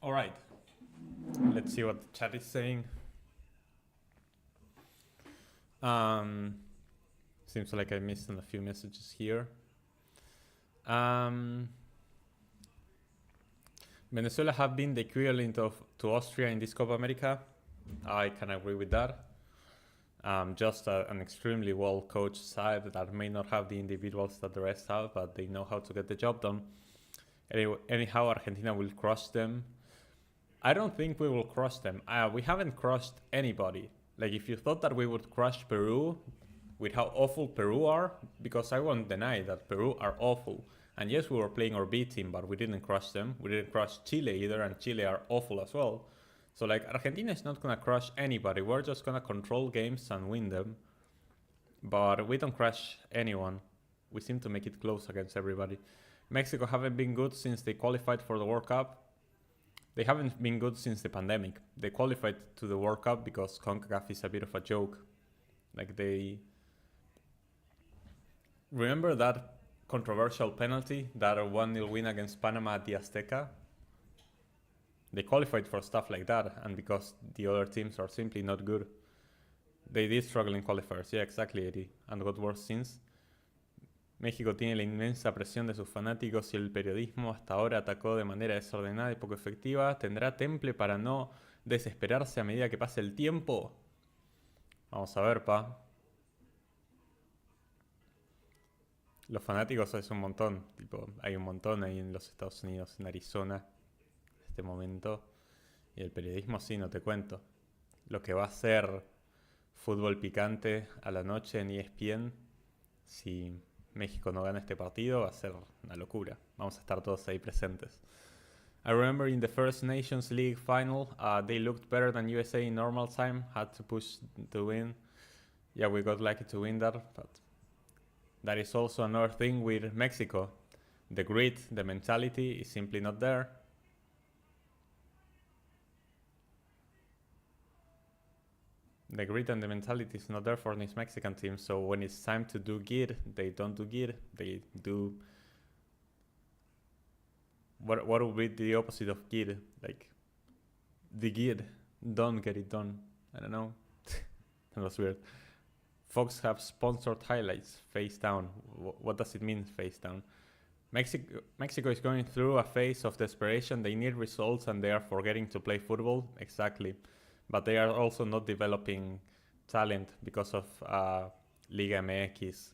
All right. Let's see what the chat is saying. Seems like I missed a few messages here. Venezuela have been the equivalent to Austria in this Copa America. I can agree with that. Just an extremely well-coached side that may not have the individuals that the rest have, but they know how to get the job done. Anyhow, Argentina will crush them. I don't think we will crush them. We haven't crushed anybody. Like, if you thought that we would crush Peru with how awful Peru are, because I won't deny that Peru are awful. And yes, we were playing our B team, but we didn't crush them. We didn't crush Chile either, and Chile are awful as well. So, like, Argentina is not going to crush anybody. We're just going to control games and win them. But we don't crush anyone. We seem to make it close against everybody. Mexico haven't been good since they qualified for the World Cup. They haven't been good since the pandemic. They qualified to the World Cup because CONCACAF is a bit of a joke. Like, they... Remember that controversial penalty, that 1-0 win against Panama at the Azteca? They qualified for stuff like that, and because the other teams are simply not good. They did struggle in qualifiers, yeah, exactly, Eddie, and got worse since. México tiene la inmensa presión de sus fanáticos y el periodismo hasta ahora atacó de manera desordenada y poco efectiva. ¿Tendrá temple para no desesperarse a medida que pase el tiempo? Vamos a ver, pa. Los fanáticos es un montón, tipo, hay un montón ahí en los Estados Unidos, en Arizona, en este momento. Y el periodismo sí, no te cuento. Lo que va a ser fútbol picante a la noche en ESPN, si México no gana este partido, va a ser una locura. Vamos a estar todos ahí presentes. I remember in the first Nations League final, they looked better than USA in normal time, had to push to win. Yeah, we got lucky to win that, but that is also another thing with Mexico. The grit, the mentality is simply not there. The grit and the mentality is not there for this Mexican team, so when it's time to do good, they don't do good. They do... What would be the opposite of good? Like, the good, don't get it done. I don't know. That was weird. Fox have sponsored highlights, face down. What does it mean, face down? Mexico is going through a phase of desperation. They need results and they are forgetting to play football. Exactly. But they are also not developing talent because of Liga MX.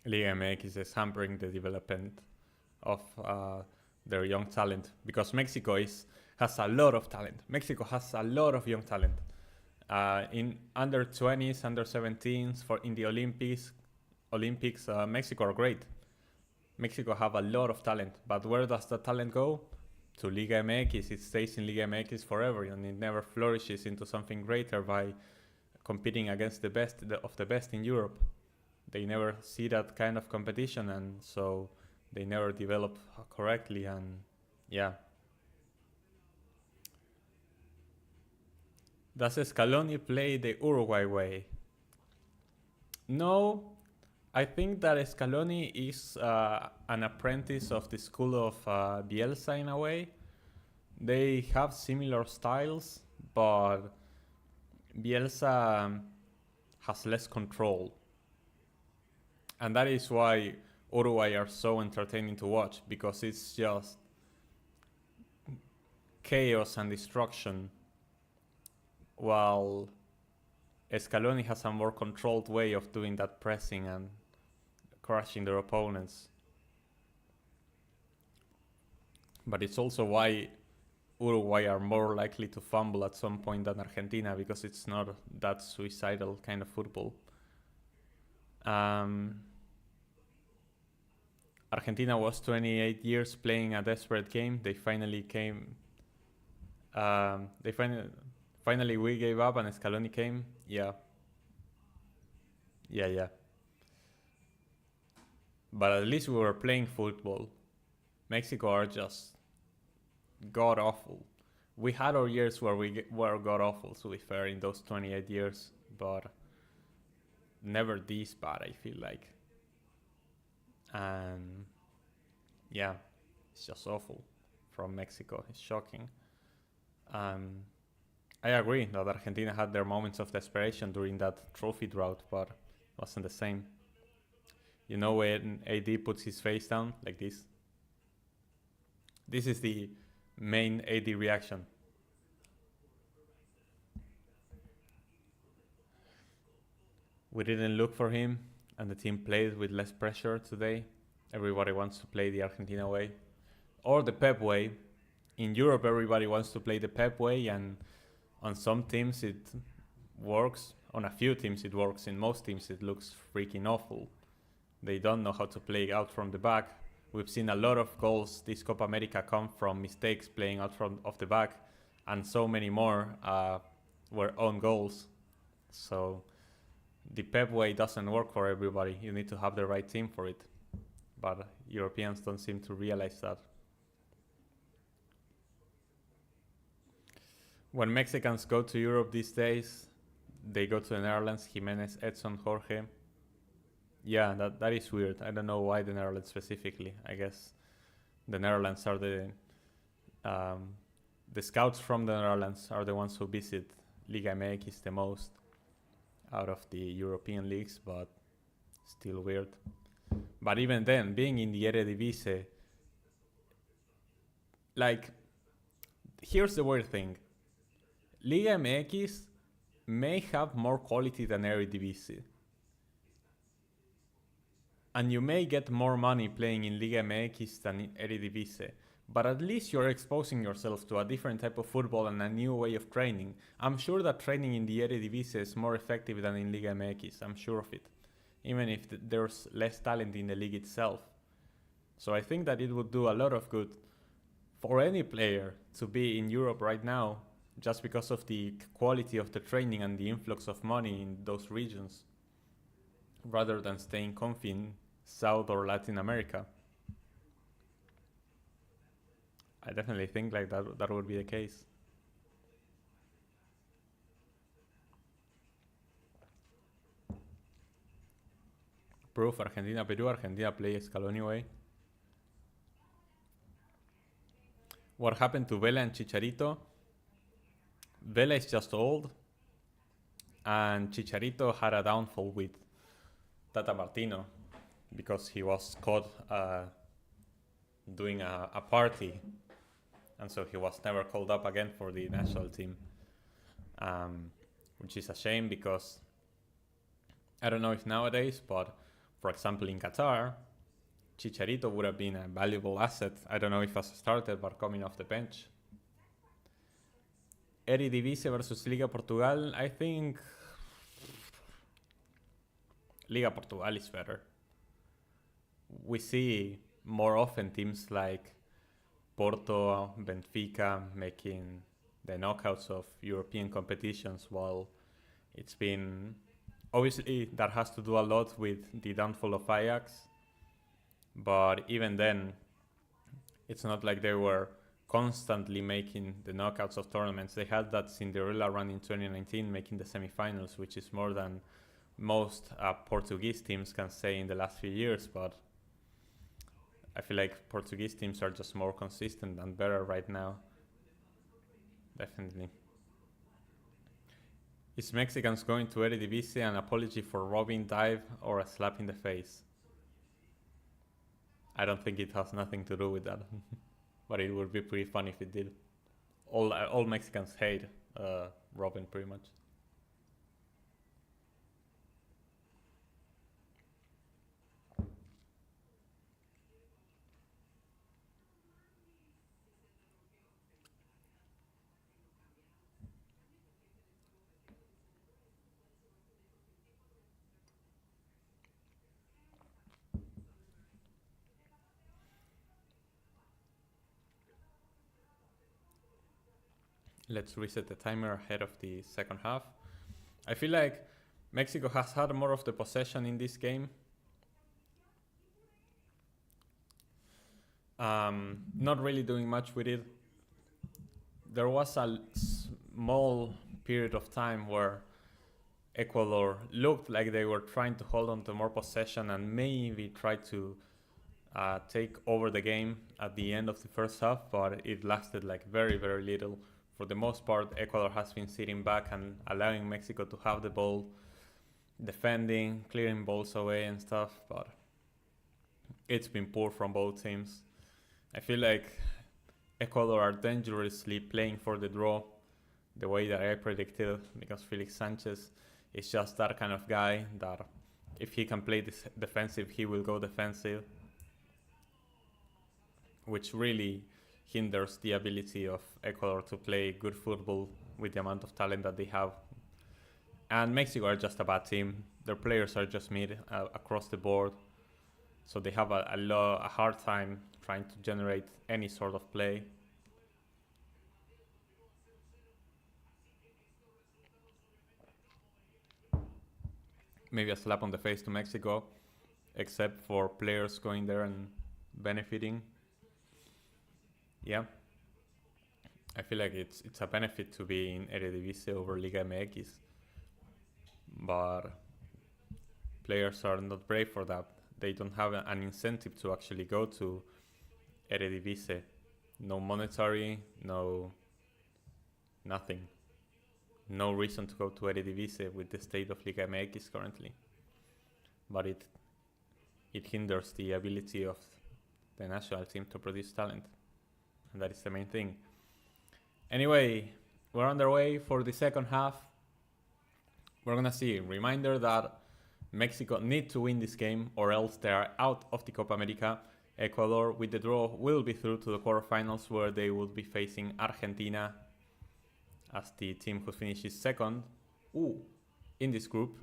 Liga MX is hampering the development of their young talent because Mexico has a lot of talent. Mexico has a lot of young talent. In under 20s, under 17s, in the Olympics, Mexico are great. Mexico have a lot of talent, but where does the talent go? To Liga MX. It stays in Liga MX forever, and it never flourishes into something greater by competing against the best of the best in Europe. They never see that kind of competition, and so they never develop correctly, and yeah. Does Scaloni play the Uruguay way? No, I think that Scaloni is an apprentice of the school of Bielsa in a way. They have similar styles, but Bielsa has less control. And that is why Uruguay are so entertaining to watch, because it's just chaos and destruction, while Scaloni has a more controlled way of doing that pressing and crushing their opponents. But it's also why Uruguay are more likely to fumble at some point than Argentina, because it's not that suicidal kind of football. Argentina was 28 years playing a desperate game. They finally came. Finally we gave up and Scaloni came. Yeah. But at least we were playing football. Mexico are just god awful. We had our years where we were god awful, to be fair, in those 28 years, but never this bad, I feel like. And yeah, it's just awful. from Mexico. It's shocking. I agree that Argentina had their moments of desperation during that trophy drought, but it wasn't the same. You know when AD puts his face down like this? This is the main AD reaction. We didn't look for him, and the team played with less pressure today. Everybody wants to play the Argentina way, or the Pep way. In Europe, everybody wants to play the Pep way, and on some teams it works. On a few teams it works. In most teams it looks freaking awful. They don't know how to play out from the back. We've seen a lot of goals this Copa America come from mistakes playing out from of the back, and so many more were own goals. So the Pep way doesn't work for everybody. You need to have the right team for it. But Europeans don't seem to realize that. When Mexicans go to Europe these days, they go to the Netherlands, Jimenez, Edson, Jorge. Yeah, that is weird. I don't know why the Netherlands specifically. I guess the Netherlands are the scouts from the Netherlands are the ones who visit Liga MX the most out of the European leagues, but still weird. But even then, being in the Eredivisie, like, here's the weird thing. Liga MX may have more quality than Eredivisie. And you may get more money playing in Liga MX than in Eredivisie. But at least you're exposing yourself to a different type of football and a new way of training. I'm sure that training in the Eredivisie is more effective than in Liga MX. I'm sure of it. Even if there's less talent in the league itself. So I think that it would do a lot of good for any player to be in Europe right now, just because of the quality of the training and the influx of money in those regions, rather than staying comfy in South or Latin America. I definitely think like that would be the case. Proof Argentina Peru. Argentina play Scaloni way. What happened to Vela and Chicharito? Vela is just old, and Chicharito had a downfall with Tata Martino because he was caught doing a party, and so he was never called up again for the national team, which is a shame because I don't know if nowadays, but for example in Qatar, Chicharito would have been a valuable asset. I don't know if as a starter, but coming off the bench. Eredivisie versus Liga Portugal, I think Liga Portugal is better. We see more often teams like Porto, Benfica making the knockouts of European competitions, while it's been... Obviously, that has to do a lot with the downfall of Ajax, but even then, it's not like they were constantly making the knockouts of tournaments. They had that Cinderella run in 2019, making the semifinals, which is more than most Portuguese teams can say in the last few years, but I feel like Portuguese teams are just more consistent and better right now. Definitely. Is Mexicans going to Eredivisie an apology for robbing, dive, or a slap in the face? I don't think it has nothing to do with that. But it would be pretty fun if it did. All Mexicans hate Robin pretty much. Let's reset the timer ahead of the second half. I feel like Mexico has had more of the possession in this game. Not really doing much with it. There was a small period of time where Ecuador looked like they were trying to hold on to more possession and maybe try to take over the game at the end of the first half, but it lasted like very, very little. For the most part, Ecuador has been sitting back and allowing Mexico to have the ball, defending, clearing balls away and stuff, but it's been poor from both teams. I feel like Ecuador are dangerously playing for the draw, the way that I predicted, because Felix Sanchez is just that kind of guy that if he can play this defensive, he will go defensive, which really hinders the ability of Ecuador to play good football with the amount of talent that they have. And Mexico are just a bad team. Their players are just mid across the board, so they have a hard time trying to generate any sort of play. Maybe a slap on the face to Mexico, except for players going there and benefiting. Yeah, I feel like it's a benefit to be in Eredivisie over Liga MX, but players are not brave for that. They don't have an incentive to actually go to Eredivisie. No monetary, no nothing. No reason to go to Eredivisie with the state of Liga MX currently. But it hinders the ability of the national team to produce talent. And that is the main thing. Anyway, we're underway for the second half. We're gonna see. Reminder that Mexico need to win this game or else they are out of the Copa America. Ecuador, with the draw, will be through to the quarterfinals where they will be facing Argentina as the team who finishes second in this group.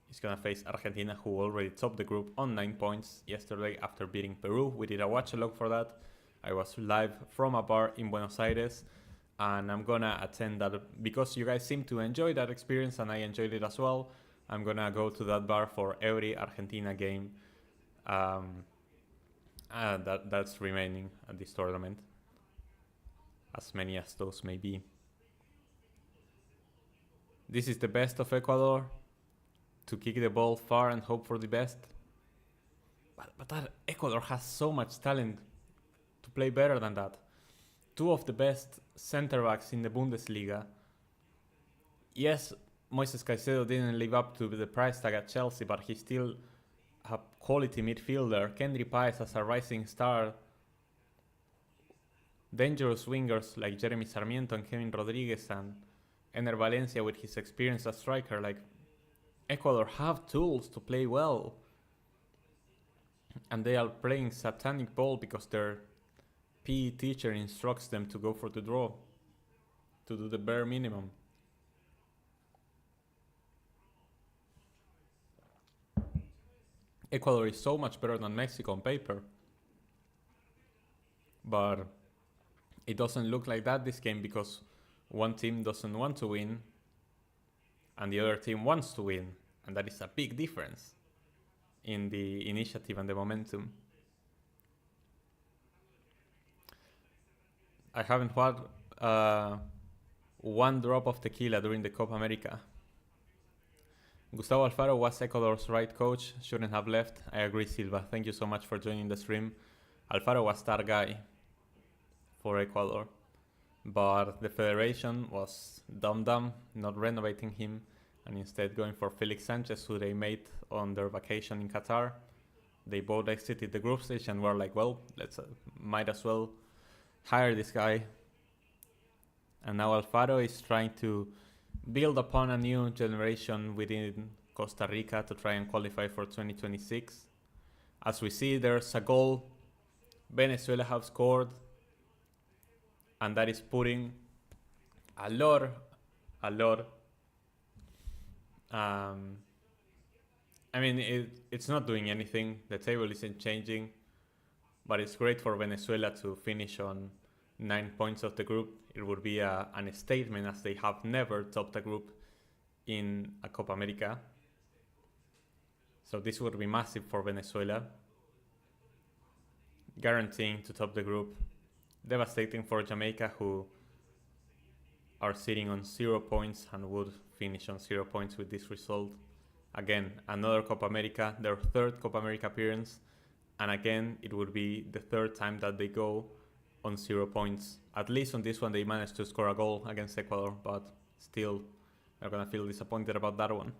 Is gonna face Argentina, who already topped the group on 9 points yesterday after beating Peru. We did a watch-along for that. I was live from a bar in Buenos Aires, and I'm gonna attend that because you guys seem to enjoy that experience and I enjoyed it as well. I'm gonna go to that bar for every Argentina game that's remaining at this tournament, as many as those may be. This is the best of Ecuador, to kick the ball far and hope for the best. But that Ecuador has so much talent to play better than that. Two of the best center backs in the Bundesliga. Yes, Moises Caicedo didn't live up to the price tag at Chelsea, but he's still a quality midfielder. Kendry Páez as a rising star. Dangerous wingers like Jeremy Sarmiento and Kevin Rodriguez, and Ener Valencia with his experience as striker. Like, Ecuador have tools to play well. And they are playing satanic ball because their PE teacher instructs them to go for the draw, to do the bare minimum. Ecuador is so much better than Mexico on paper, but it doesn't look like that this game because one team doesn't want to win and the other team wants to win, and that is a big difference in the initiative and the momentum. I haven't had one drop of tequila during the Copa America. Gustavo Alfaro was Ecuador's right coach, shouldn't have left. I agree, Silva. Thank you so much for joining the stream. Alfaro was that guy for Ecuador, but the federation was dumb, not renovating him, and instead going for Felix Sanchez, who they made on their vacation in Qatar. They both exited the group stage and were like, well, let's might as well hire this guy. And now Alfaro is trying to build upon a new generation within Costa Rica to try and qualify for 2026. As we see, there's a goal. Venezuela have scored, and that is putting a lot. I mean, it's not doing anything. The table isn't changing, but it's great for Venezuela to finish on 9 points of the group. It would be an statement, as they have never topped a group in a Copa America. So this would be massive for Venezuela, guaranteeing to top the group. Devastating for Jamaica, who are sitting on 0 points and would finish on 0 points with this result. Again, another Copa America, their third Copa America appearance, And again, it would be the third time that they go on 0 points. At least on this one, they managed to score a goal against Ecuador, but still, they're gonna feel disappointed about that one.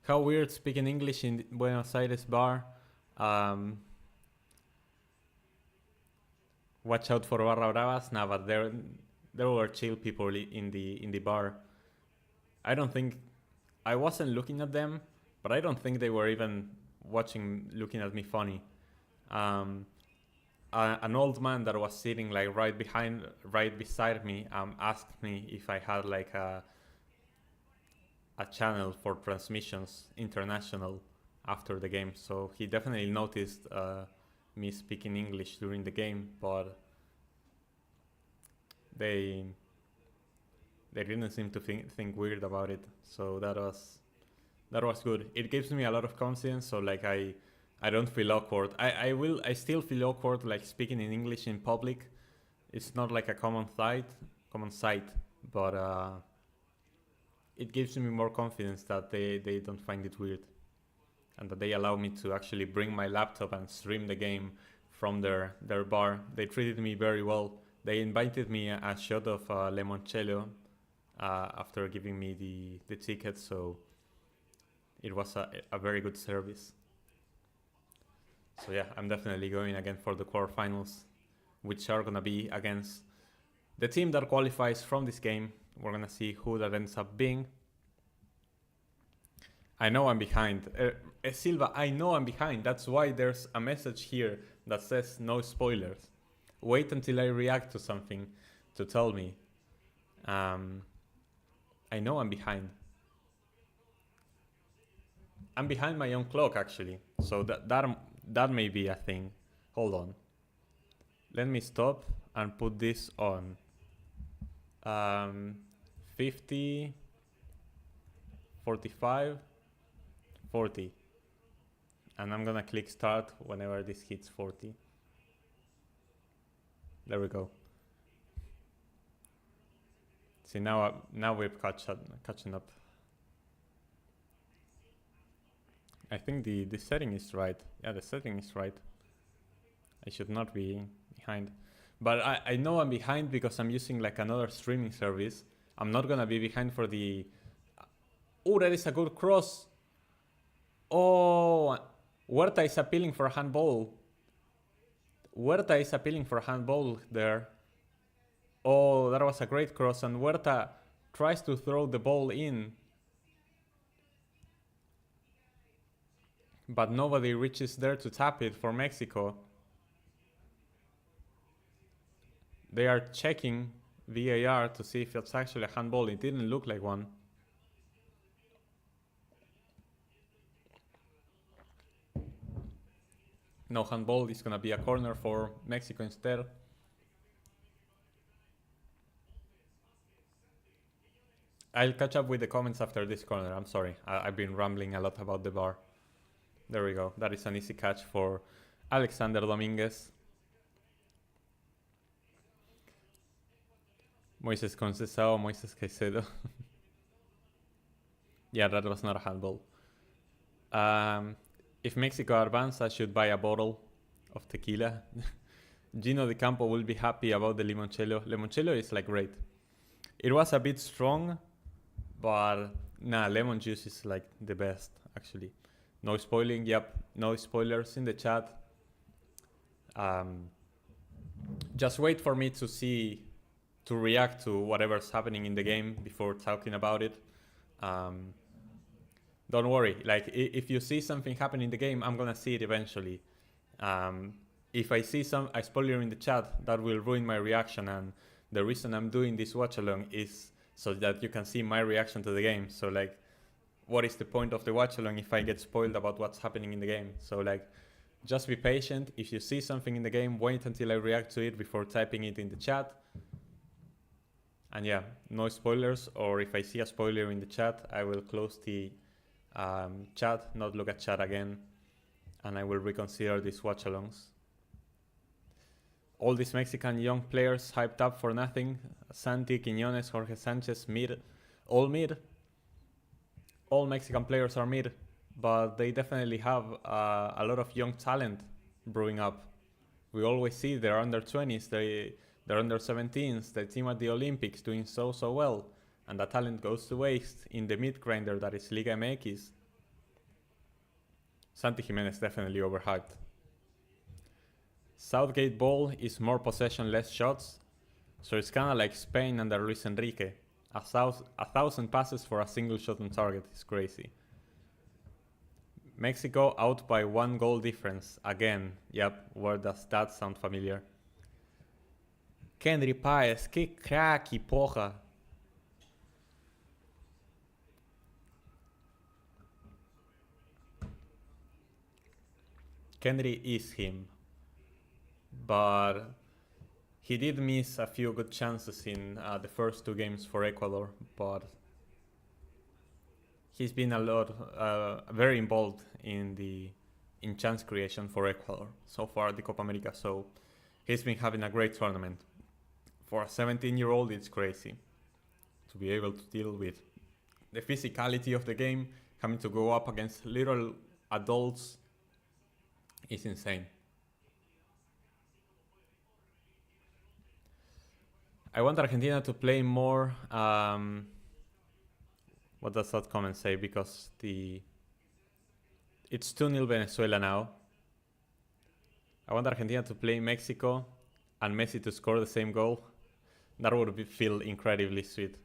How weird speaking English in Buenos Aires bar. Watch out for barra bravas. Nah, but there were chill people in the bar. I don't think I wasn't looking at them, but I don't think they were even looking at me funny. An old man that was sitting like right beside me asked me if I had like a channel for transmissions international after the game, so he definitely noticed me speaking English during the game, but they didn't seem to think weird about it, so that was good. It gives me a lot of confidence, so like I don't feel awkward. I still feel awkward like speaking in English in public. It's not like a common sight, but it gives me more confidence that they don't find it weird, and that they allow me to actually bring my laptop and stream the game from their bar. They treated me very well. They invited me a shot of limoncello after giving me the ticket, so it was a very good service. So yeah, I'm definitely going again for the quarterfinals, which are gonna be against the team that qualifies from this game. We're gonna see who that ends up being. I know I'm behind. Silva, I know I'm behind. That's why there's a message here that says no spoilers. Wait until I react to something to tell me. I know I'm behind. I'm behind my own clock actually, so that may be a thing. Hold on. Let me stop and put this on 50, 45, 40. And I'm gonna click start whenever this hits 40. There we go. See, now we're catching up. I think the setting is right. Yeah, the setting is right. I should not be behind. But I know I'm behind because I'm using like another streaming service. I'm not gonna be behind for the... Oh, that is a good cross. Oh, Huerta is appealing for a handball. Huerta is appealing for a handball there. Oh, that was a great cross, and Huerta tries to throw the ball in. But nobody reaches there to tap it for Mexico. They are checking VAR to see if it's actually a handball. It didn't look like one. No handball, is gonna be a corner for Mexico instead. I'll catch up with the comments after this corner. I'm sorry, I've been rambling a lot about the bar. There we go. That is an easy catch for Alexander Dominguez. Moises Conceição, Moises Caicedo. Yeah, that was not a handball. If Mexico advances, I should buy a bottle of tequila. Gino Di Campo will be happy about the limoncello. Limoncello is like great. It was a bit strong, but nah, lemon juice is like the best actually. No spoiling, yep, no spoilers in the chat. Just wait for me to react to whatever's happening in the game before talking about it. Don't worry, like if you see something happen in the game, I'm gonna see it eventually. If I see a spoiler in the chat, that will ruin my reaction, and the reason I'm doing this watch along is so that you can see my reaction to the game. So like, what is the point of the watch along if I get spoiled about what's happening in the game? So like, just be patient. If you see something in the game, wait until I react to it before typing it in the chat. And yeah, no spoilers, or if I see a spoiler in the chat, I will close the chat, not look at chat again, and I will reconsider these watch-alongs. All these Mexican young players hyped up for nothing. Santi, Quiñones, Jorge Sanchez, mid. All mid. All Mexican players are mid. but they definitely have a lot of young talent brewing up. We always see their under 20s, their under 17s, the team at the Olympics doing so well, and that talent goes to waste in the mid grinder that is Liga MX. Santi Jimenez definitely overhyped. Southgate ball is more possession, less shots, so it's kind of like Spain under Luis Enrique. A thousand passes for a single shot on target is crazy. Mexico out by 1 goal difference. Again, yep, where does that sound familiar? Kendry Páez, que cracky, porra. Kendry is him. But he did miss a few good chances in the first 2 games for Ecuador, but he's been very involved in chance creation for Ecuador so far at the Copa America, so he's been having a great tournament. For a 17-year-old, it's crazy to be able to deal with the physicality of the game, having to go up against little adults is insane. I want Argentina to play more. What does that comment say? Because it's 2-0 Venezuela now. I want Argentina to play Mexico and Messi to score the same goal. That would feel incredibly sweet.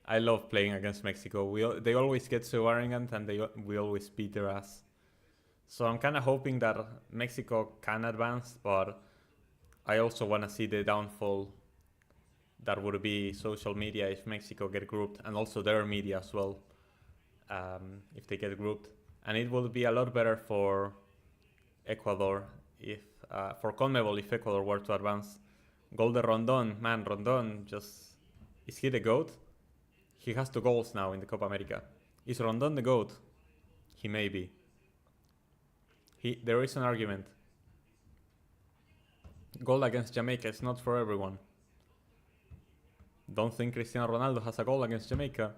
I love playing against Mexico. They always get so arrogant and we always beat their ass. So I'm kind of hoping that Mexico can advance, but I also want to see the downfall that would be social media if Mexico get grouped, and also their media as well, if they get grouped. And it will be a lot better for Ecuador, for CONMEBOL, if Ecuador were to advance. Goal de Rondon, man, Rondon is he the GOAT? He has 2 goals now in the Copa America. Is Rondon the GOAT? He may be. There is an argument. Goal against Jamaica is not for everyone. Don't think Cristiano Ronaldo has a goal against Jamaica.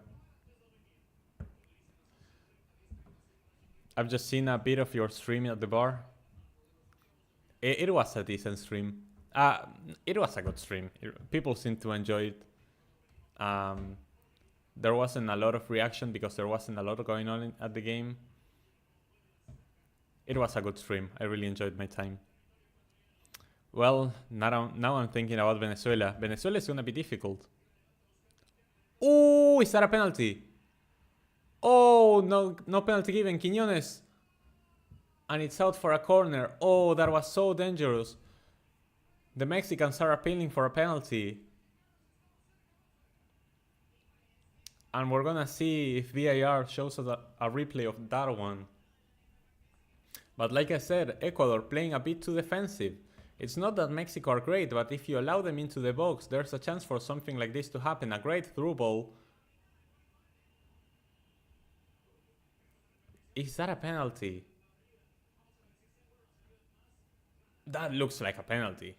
I've just seen a bit of your stream at the bar. It was a decent stream. It was a good stream. People seemed to enjoy it. There wasn't a lot of reaction because there wasn't a lot going on at the game. It was a good stream. I really enjoyed my time. Well, now I'm thinking about Venezuela. Venezuela is going to be difficult. Oh, is that a penalty? Oh, no penalty given. Quiñones. And it's out for a corner. Oh, that was so dangerous. The Mexicans are appealing for a penalty. And we're going to see if VAR shows us a replay of that one. But like I said, Ecuador playing a bit too defensive. It's not that Mexico are great, but if you allow them into the box, there's a chance for something like this to happen. A great through ball. Is that a penalty? That looks like a penalty.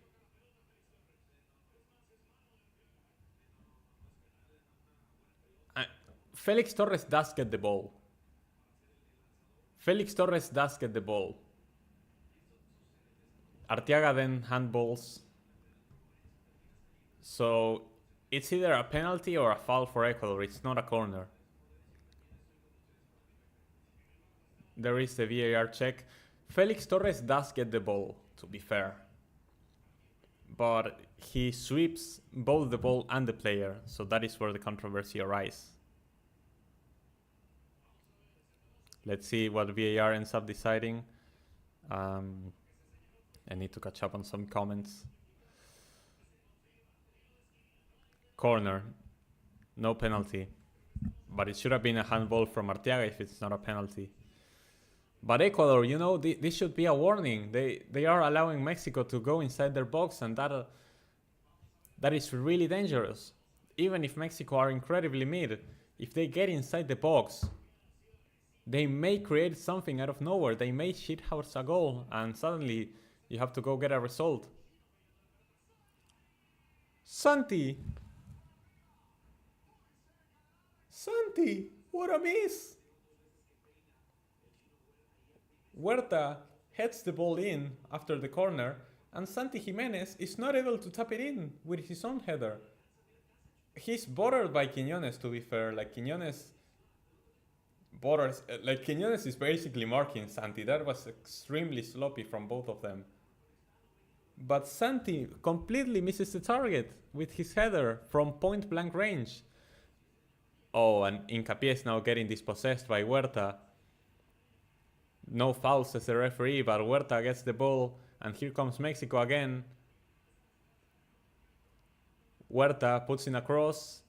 Felix Torres does get the ball. Felix Torres does get the ball. Arteaga then handballs. So it's either a penalty or a foul for Ecuador. It's not a corner. There is the VAR check. Felix Torres does get the ball, to be fair. But he sweeps both the ball and the player. So that is where the controversy arises. Let's see what VAR ends up deciding. I need to catch up on some comments. Corner. No penalty. But it should have been a handball from Arteaga if it's not a penalty. But Ecuador, you know, this should be a warning. They are allowing Mexico to go inside their box, and that is really dangerous. Even if Mexico are incredibly mid, if they get inside the box, they may create something out of nowhere. They may shithouse a goal, and suddenly you have to go get a result. Santi! Santi! What a miss! Huerta heads the ball in after the corner, and Santi Jimenez is not able to tap it in with his own header. He's bothered by Quiñones, to be fair. Like Quiñones Quiñones is basically marking Santi. That was extremely sloppy from both of them. But Santi completely misses the target with his header from point blank range. Oh, and Hincapié is now getting dispossessed by Huerta. No fouls as the referee, but Huerta gets the ball, and here comes Mexico again. Huerta puts in a cross,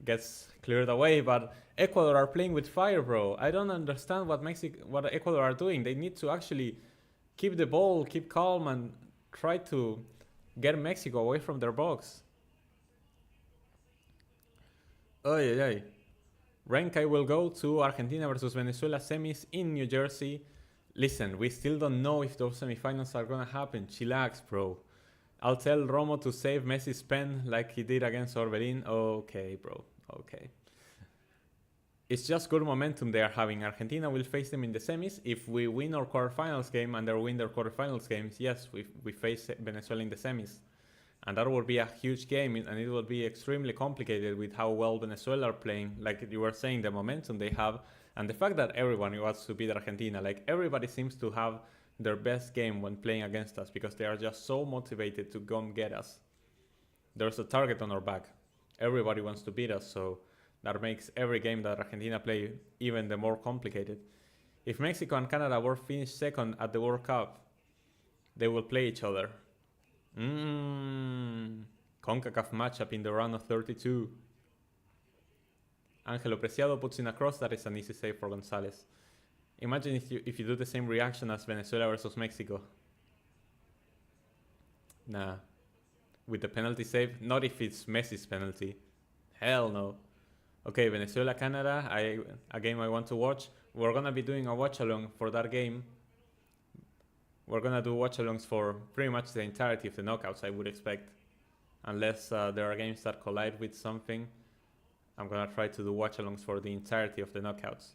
gets cleared away, but Ecuador are playing with fire, bro. I don't understand what Ecuador are doing. They need to actually keep the ball, keep calm, and try to get Mexico away from their box. Oy, oy, oy. Renkai will go to Argentina versus Venezuela semis in New Jersey. Listen, we still don't know if those semifinals are gonna happen. Chillax, bro. I'll tell Romo to save Messi's pen like he did against Orbelin. Okay, bro. Okay. It's just good momentum they are having. Argentina will face them in the semis. If we win our quarterfinals game and they win their quarterfinals games, yes, we face Venezuela in the semis. And that will be a huge game, and it will be extremely complicated with how well Venezuela are playing. Like you were saying, the momentum they have, and the fact that everyone wants to beat Argentina. Like everybody seems to have their best game when playing against us because they are just so motivated to come get us. There's a target on our back. Everybody wants to beat us, so that makes every game that Argentina play even the more complicated. If Mexico and Canada were finished second at the World Cup, they will play each other. CONCACAF matchup in the round of 32. Angelo Preciado puts in a cross. That is an easy save for Gonzalez. Imagine if you do the same reaction as Venezuela versus Mexico. Nah. With the penalty save, not if it's Messi's penalty. Hell no. Okay, Venezuela, Canada, a game I want to watch. We're gonna be doing a watch-along for that game. We're gonna do watch-alongs for pretty much the entirety of the knockouts, I would expect. Unless there are games that collide with something, I'm gonna try to do watch-alongs for the entirety of the knockouts.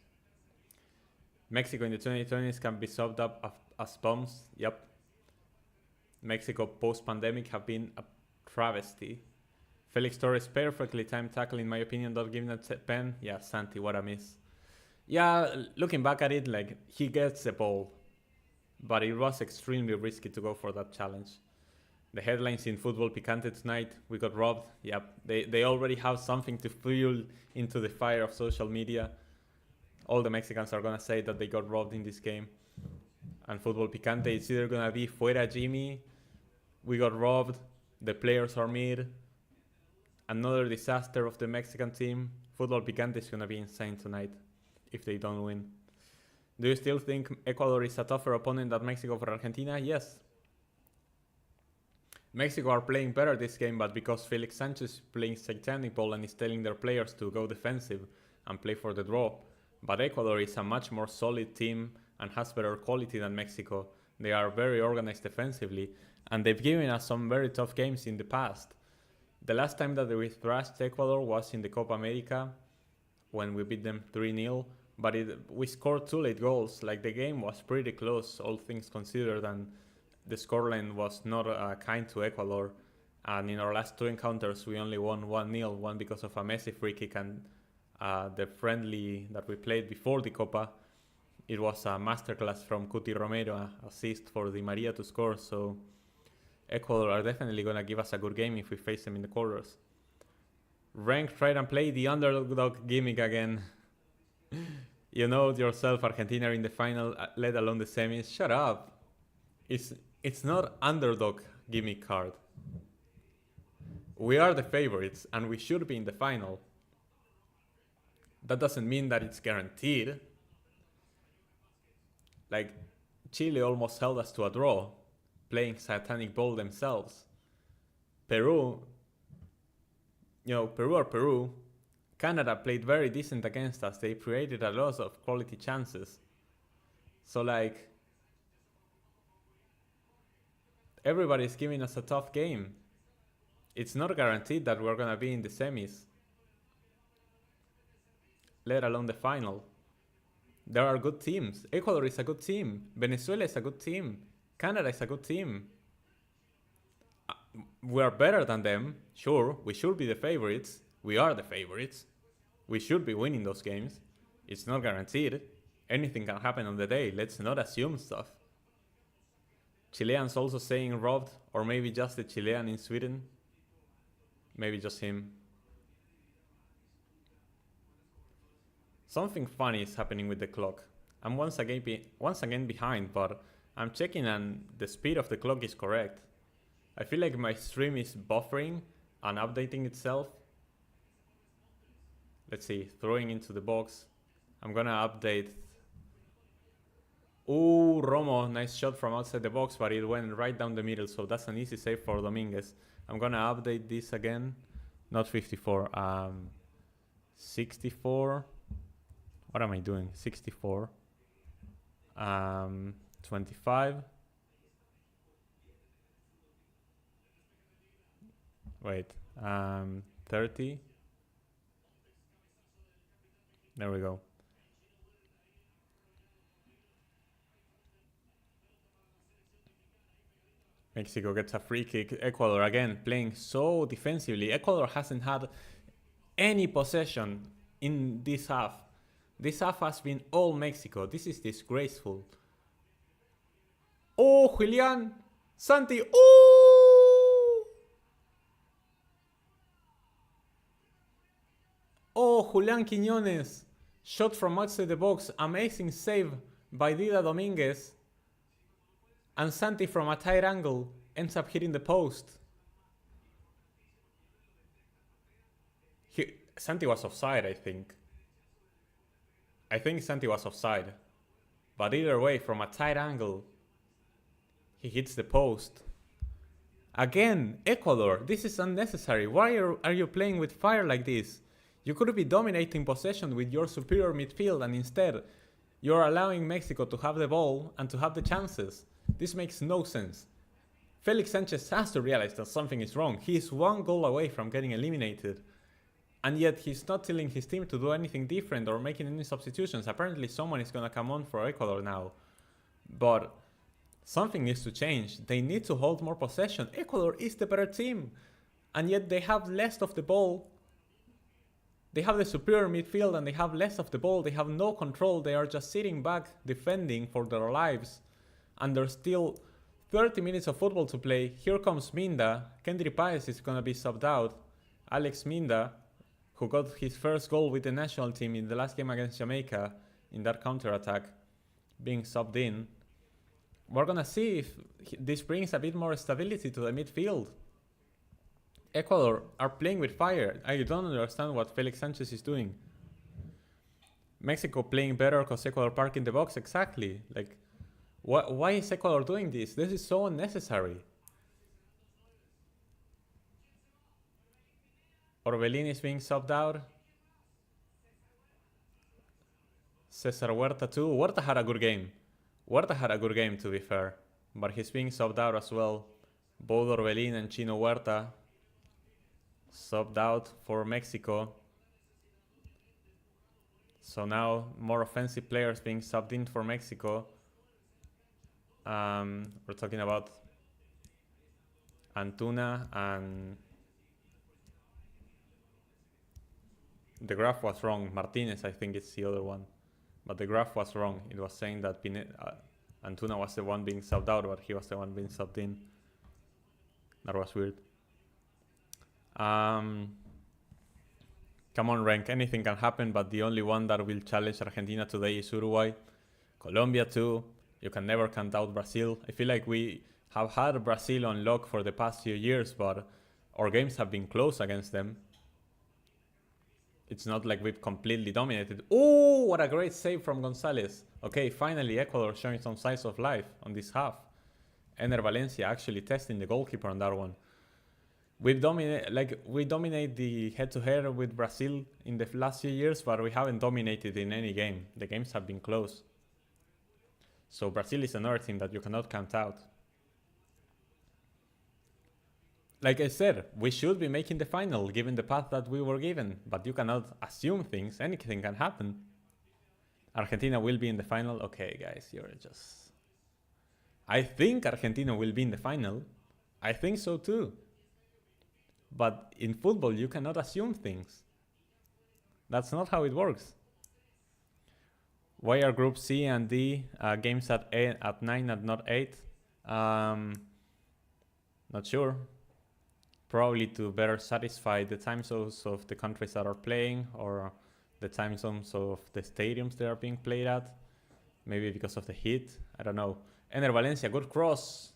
Mexico in the 2020s can be summed up as bombs. Yep. Mexico post-pandemic have been a travesty. Felix Torres perfectly timed tackle, in my opinion, not giving that pen. Yeah, Santi, what a miss. Yeah, looking back at it, like, he gets the ball. But it was extremely risky to go for that challenge. The headlines in Football Picante tonight, we got robbed. Yep, they already have something to fuel into the fire of social media. All the Mexicans are gonna say that they got robbed in this game. And Football Picante, it's either gonna be Fuera Jimmy, we got robbed, the players are mid, another disaster of the Mexican team. Football Picante is gonna be insane tonight if they don't win. Do you still think Ecuador is a tougher opponent than Mexico for Argentina? Yes. Mexico are playing better this game, but because Felix Sanchez is playing satanic ball and is telling their players to go defensive and play for the draw. But Ecuador is a much more solid team and has better quality than Mexico. They are very organized defensively, and they've given us some very tough games in the past. The last time that we thrashed Ecuador was in the Copa America when we beat them 3-0. But we scored 2 late goals. Like, the game was pretty close, all things considered, and the scoreline was not kind to Ecuador. And in our last 2 encounters, we only won 1-0, one because of a Messi free kick, and the friendly that we played before the Copa, it was a masterclass from Cuti Romero, an assist for Di Maria to score. So Ecuador are definitely going to give us a good game if we face them in the quarters. Rank tried and play the underdog gimmick again. You know yourself, Argentina in the final, let alone the semis. Shut up. It's not underdog gimmick card. We are the favorites and we should be in the final. That doesn't mean that it's guaranteed. Like, Chile almost held us to a draw, playing satanic ball themselves. Peru are Peru. Canada played very decent against us. They created a lot of quality chances. So, like, everybody's giving us a tough game. It's not guaranteed that we're gonna be in the semis, let alone the final. There are good teams. Ecuador is a good team. Venezuela is a good team. Canada is a good team. We are better than them. Sure, we should be the favorites. We are the favorites. We should be winning those games. It's not guaranteed. Anything can happen on the day. Let's not assume stuff. Chileans also saying robbed, or maybe just the Chilean in Sweden. Maybe just him. Something funny is happening with the clock. I'm once again behind, but I'm checking and the speed of the clock is correct. I feel like my stream is buffering and updating itself. Let's see, throwing into the box. I'm gonna update. Ooh, Romo, nice shot from outside the box, but it went right down the middle, so that's an easy save for Dominguez. I'm gonna update this again. Not 54, 64. What am I doing? 64. 25. Wait, 30. There we go. Mexico gets a free kick. Ecuador again playing so defensively. Ecuador hasn't had any possession in this half. This half has been all Mexico. This is disgraceful. Oh, Julian! Santi! Oh! Oh, Julian Quiñones! Shot from outside the box. Amazing save by Dida Dominguez. And Santi from a tight angle ends up hitting the post. Santi was offside, I think. I think Santi was offside. But either way, from a tight angle, he hits the post. Again, Ecuador, this is unnecessary. Why are you playing with fire like this? You could be dominating possession with your superior midfield, and instead, you're allowing Mexico to have the ball and to have the chances. This makes no sense. Felix Sanchez has to realize that something is wrong. He is one goal away from getting eliminated. And yet he's not telling his team to do anything different or making any substitutions. Apparently someone is going to come on for Ecuador now. But something needs to change. They need to hold more possession. Ecuador is the better team. And yet they have less of the ball. They have the superior midfield and they have less of the ball. They have no control. They are just sitting back, defending for their lives. And there's still 30 minutes of football to play. Here comes Minda. Kendry Páez is going to be subbed out. Alex Minda, who got his first goal with the national team in the last game against Jamaica in that counter-attack, being subbed in. We're going to see if this brings a bit more stability to the midfield. Ecuador are playing with fire. I don't understand what Felix Sanchez is doing. Mexico playing better because Ecuador parked in the box. Exactly. Like, why is Ecuador doing this? This is so unnecessary. Orbelín is being subbed out. Cesar Huerta too. Huerta had a good game. Huerta had a good game, to be fair. But he's being subbed out as well. Both Orbelín and Chino Huerta subbed out for Mexico. So now more offensive players being subbed in for Mexico. We're talking about Antuna and... The graph was wrong. Martinez, I think it's the other one. But the graph was wrong. It was saying that Antuna was the one being subbed out, but he was the one being subbed in. That was weird. Come on, Rank. Anything can happen, but the only one that will challenge Argentina today is Uruguay. Colombia too. You can never count out Brazil. I feel like we have had Brazil on lock for the past few years, but our games have been close against them. It's not like we've completely dominated. Oh, what a great save from Gonzalez. Okay, finally Ecuador showing some signs of life on this half. Ener Valencia actually testing the goalkeeper on that one. We dominate the head-to-head with Brazil in the last few years, but we haven't dominated in any game. The games have been close. So Brazil is another team that you cannot count out. Like I said, we should be making the final given the path that we were given, but you cannot assume things. Anything can happen. Argentina will be in the final. Okay, guys, you're just... I think Argentina will be in the final. I think so too. But in football, you cannot assume things. That's not how it works. Why are Group C and D games at 9 and not 8? Not sure. Probably to better satisfy the time zones of the countries that are playing, or the time zones of the stadiums they are being played at. Maybe because of the heat. I don't know. Ener Valencia, good cross.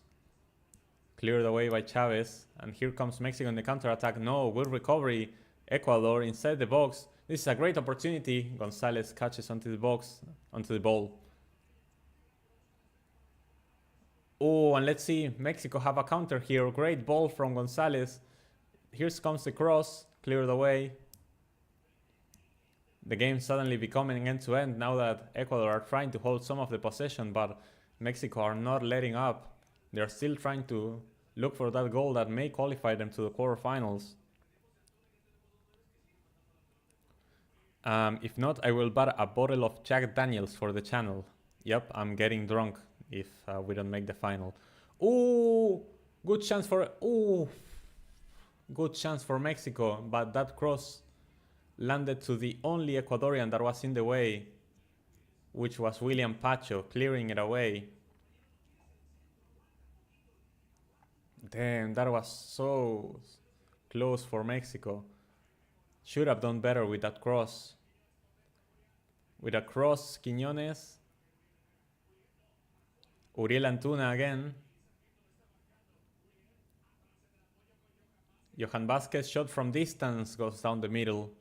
Cleared away by Chavez. And here comes Mexico in the counter-attack. No, good recovery. Ecuador inside the box. This is a great opportunity. Gonzalez catches onto the box, onto the ball. Oh, and let's see. Mexico have a counter here. Great ball from Gonzalez. Here comes the cross. Cleared away. The game suddenly becoming end-to-end now that Ecuador are trying to hold some of the possession, but Mexico are not letting up. They're still trying to look for that goal that may qualify them to the quarterfinals. If not, I will buy a bottle of Jack Daniels for the channel. Yep, I'm getting drunk if we don't make the final. Ooh, good chance for... Ooh, good chance for Mexico, but that cross landed to the only Ecuadorian that was in the way, which was William Pacho, clearing it away. Damn, that was so close for Mexico. Should have done better with that cross. With a cross, Quiñones. Uriel Antuna again. Johan Vázquez shot from distance, goes down the middle.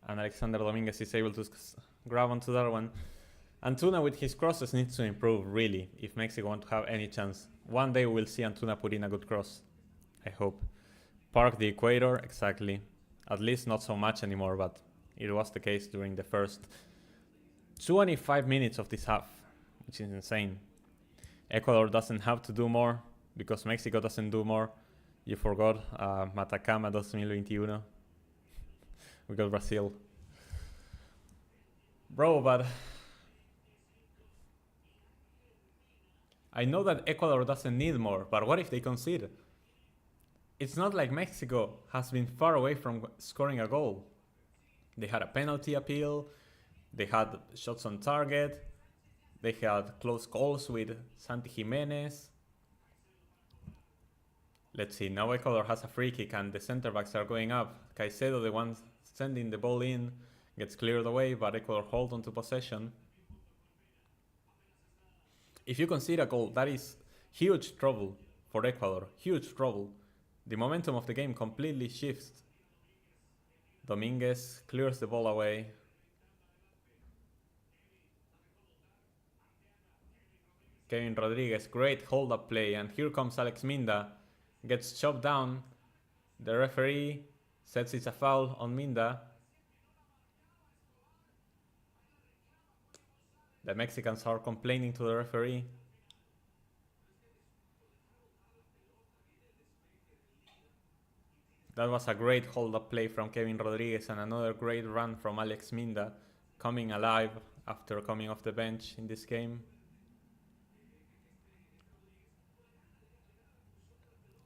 And Alexander Dominguez is able to grab onto that one. Antuna with his crosses needs to improve, really, if Mexico want to have any chance. One day we'll see Antuna put in a good cross. I hope. Park the equator, exactly. At least not so much anymore, but it was the case during the first 25 minutes of this half, which is insane. Ecuador doesn't have to do more because Mexico doesn't do more. You forgot Matacama 2021. We got Brazil. Bro, but I know that Ecuador doesn't need more, but what if they concede? It's not like Mexico has been far away from scoring a goal. They had a penalty appeal, they had shots on target, they had close calls with Santi Jimenez. Let's see, now Ecuador has a free kick and the center backs are going up. Caicedo, the one sending the ball in, gets cleared away, but Ecuador hold on to possession. If you concede a goal, that is huge trouble for Ecuador, huge trouble. The momentum of the game completely shifts. Dominguez clears the ball away. Kevin Rodriguez, great hold-up play, and here comes Alex Minda. Gets chopped down. The referee sets it's a foul on Minda. The Mexicans are complaining to the referee. That was a great hold-up play from Kevin Rodriguez and another great run from Alex Minda, coming alive after coming off the bench in this game.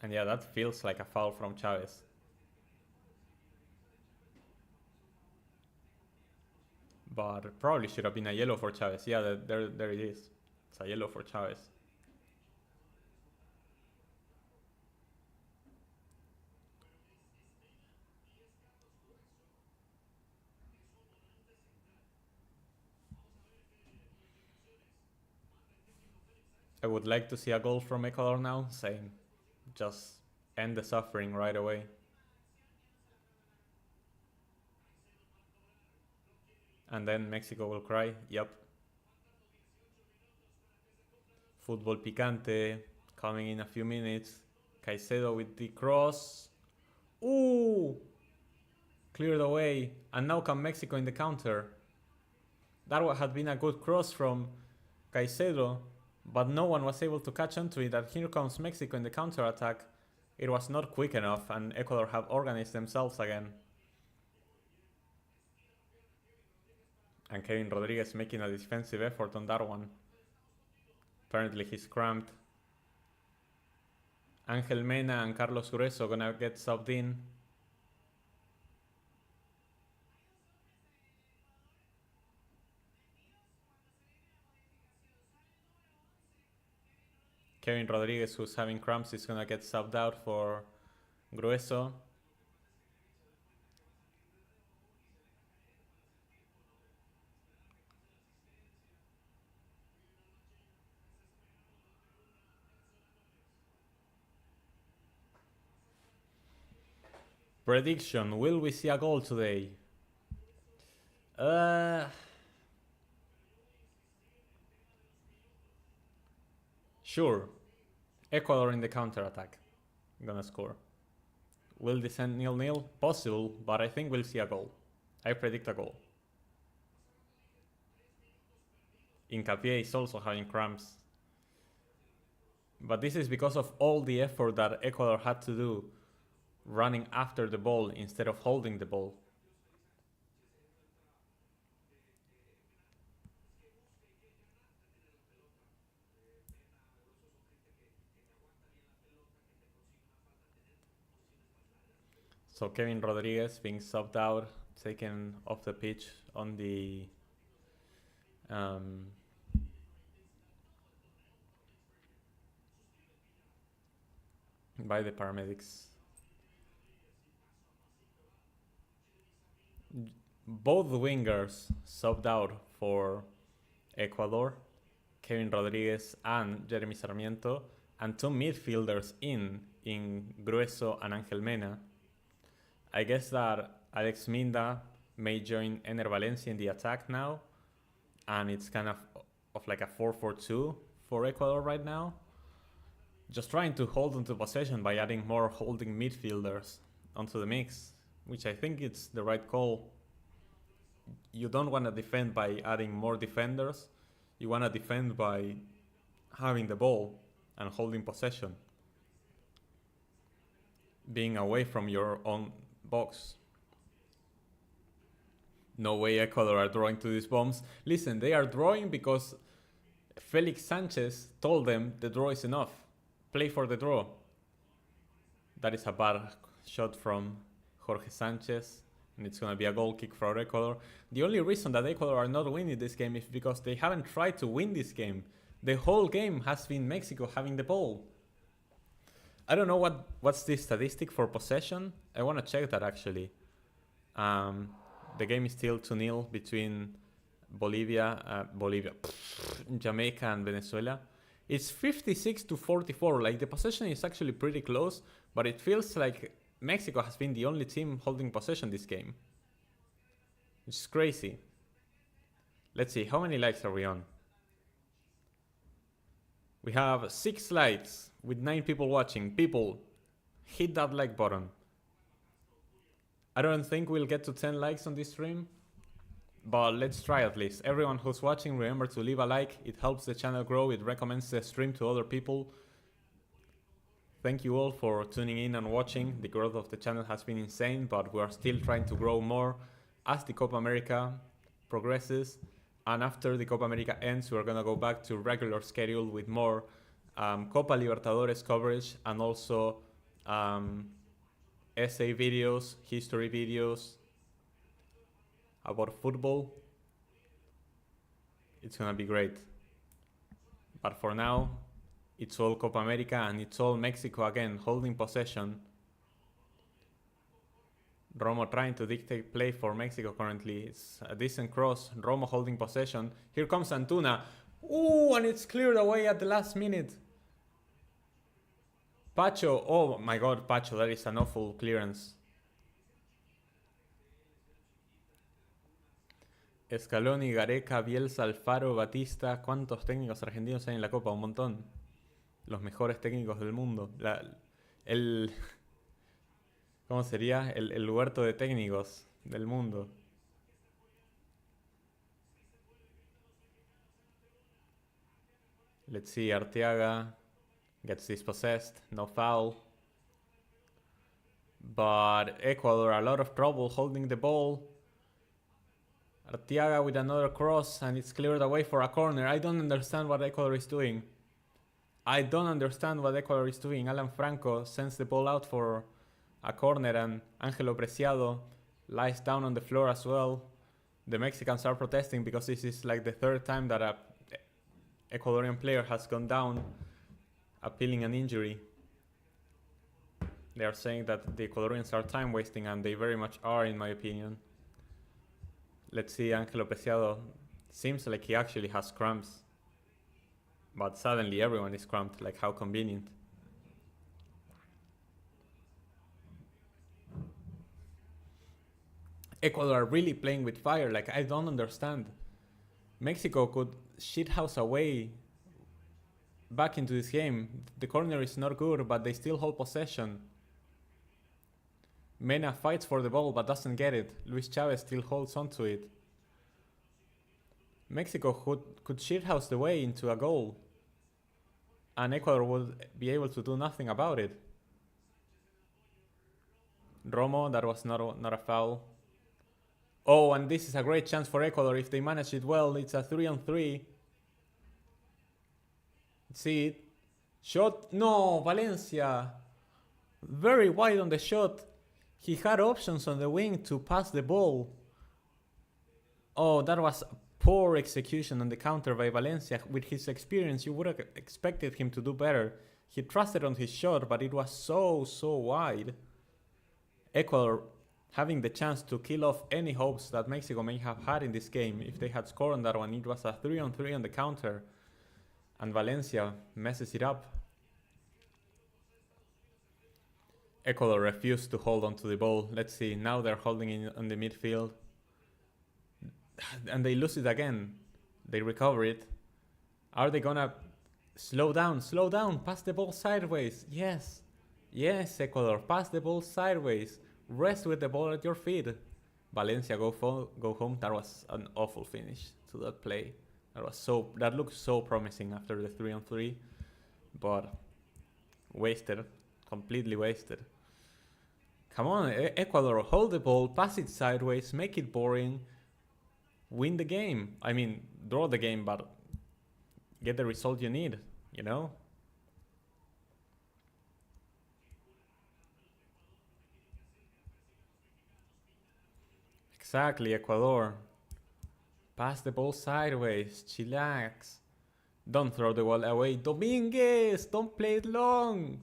And yeah, that feels like a foul from Chavez. But it probably should have been a yellow for Chavez. Yeah, there it is. It's a yellow for Chavez. I would like to see a goal from Ecuador now, saying just end the suffering right away. And then Mexico will cry, yep. Fútbol picante, coming in a few minutes. Caicedo with the cross. Ooh! Cleared away. And now come Mexico in the counter. That had been a good cross from Caicedo, but no one was able to catch onto it. And here comes Mexico in the counter attack. It was not quick enough, and Ecuador have organized themselves again. And Kevin Rodriguez making a defensive effort on that one. Apparently he's cramped. Angel Mena and Carlos Grueso gonna get subbed in. Kevin Rodriguez, who's having cramps, is gonna get subbed out for Grueso. Prediction, will we see a goal today? Sure. Ecuador in the counter-attack. Gonna score. Will this end 0-0? Possible, but I think we'll see a goal. I predict a goal. Hincapié is also having cramps. But this is because of all the effort that Ecuador had to do running after the ball instead of holding the ball. So Kevin Rodriguez being subbed out, taken off the pitch on the by the paramedics. Both wingers subbed out for Ecuador, Kevin Rodriguez and Jeremy Sarmiento, and two midfielders in Grueso and Angel Mena. I guess that Alex Minda may join Ener Valencia in the attack now, and it's kind of like a 4-4-2 for Ecuador right now. Just trying to hold onto possession by adding more holding midfielders onto the mix, which I think it's the right call. You don't want to defend by adding more defenders. You want to defend by having the ball and holding possession, being away from your own box. No way Ecuador are drawing to these bombs. Listen, they are drawing because Felix Sanchez told them the draw is enough. Play for the draw. That is a bad shot from Jorge Sanchez, and it's going to be a goal kick for Ecuador. The only reason that Ecuador are not winning this game is because they haven't tried to win this game. The whole game has been Mexico having the ball. I don't know what's the statistic for possession. I want to check that actually. The game is still 2-0 between Jamaica and Venezuela. It's 56-44. Like, the possession is actually pretty close, but it feels like Mexico has been the only team holding possession this game. It's crazy. Let's see, how many likes are we on? We have 6 likes with 9 people watching. People, hit that like button. I don't think we'll get to 10 likes on this stream, but let's try at least. Everyone who's watching, remember to leave a like. It helps the channel grow. It recommends the stream to other people. Thank you all for tuning in and watching. The growth of the channel has been insane, but we are still trying to grow more as the Copa America progresses. And after the Copa America ends, we're going to go back to regular schedule with more Copa Libertadores coverage and also essay videos, history videos about football. It's going to be great. But for now, it's all Copa America and it's all Mexico again, holding possession. Romo trying to dictate play for Mexico currently. It's a decent cross. Romo holding possession. Here comes Antuna. Ooh, and it's cleared away at the last minute. Pacho. Oh my god, Pacho. That is an awful clearance. Scaloni, Gareca, Bielsa, Alfaro, Batista. ¿Cuántos técnicos argentinos hay en la Copa? Un montón. Los mejores técnicos del mundo. ¿Cómo sería? El huerto de técnicos del mundo. Let's see, Arteaga gets dispossessed, no foul. But Ecuador, a lot of trouble holding the ball. Artiaga with another cross, and it's cleared away for a corner. I don't understand what Ecuador is doing. Alan Franco sends the ball out for a corner, and Angelo Preciado lies down on the floor as well. The Mexicans are protesting because this is like the third time that a Ecuadorian player has gone down, appealing an injury. They are saying that the Ecuadorians are time wasting, and they very much are, in my opinion. Let's see, Angelo Preciado seems like he actually has cramps. But suddenly everyone is cramped, like how convenient. Ecuador are really playing with fire, like I don't understand. Mexico could shithouse away back into this game. The corner is not good, but they still hold possession. Mena fights for the ball but doesn't get it. Luis Chavez still holds on to it. Mexico could shithouse the way into a goal, and Ecuador would be able to do nothing about it. Romo, that was not a foul. Oh, and this is a great chance for Ecuador if they manage it well. It's a 3-on-3. See it. Shot. No, Valencia. Very wide on the shot. He had options on the wing to pass the ball. Oh, that was poor execution on the counter by Valencia. With his experience, you would have expected him to do better. He trusted on his shot, but it was so wide. Ecuador having the chance to kill off any hopes that Mexico may have had in this game. If they had scored on that one, it was a 3-on-3 on the counter, and Valencia messes it up. Ecuador refused to hold on to the ball. Let's see, now they're holding it on the midfield. And they lose it again. They recover it. Are they gonna slow down, pass the ball sideways? Yes, Ecuador, pass the ball sideways. Rest with the ball at your feet. Valencia go home. That was an awful finish to that play. That looked so promising after the 3-on-3, but wasted, completely wasted. Come on, Ecuador, hold the ball, pass it sideways, make it boring, win the game. I mean, draw the game, but get the result you need, you know? Exactly, Ecuador. Pass the ball sideways, chillax. Don't throw the ball away. Dominguez, don't play it long.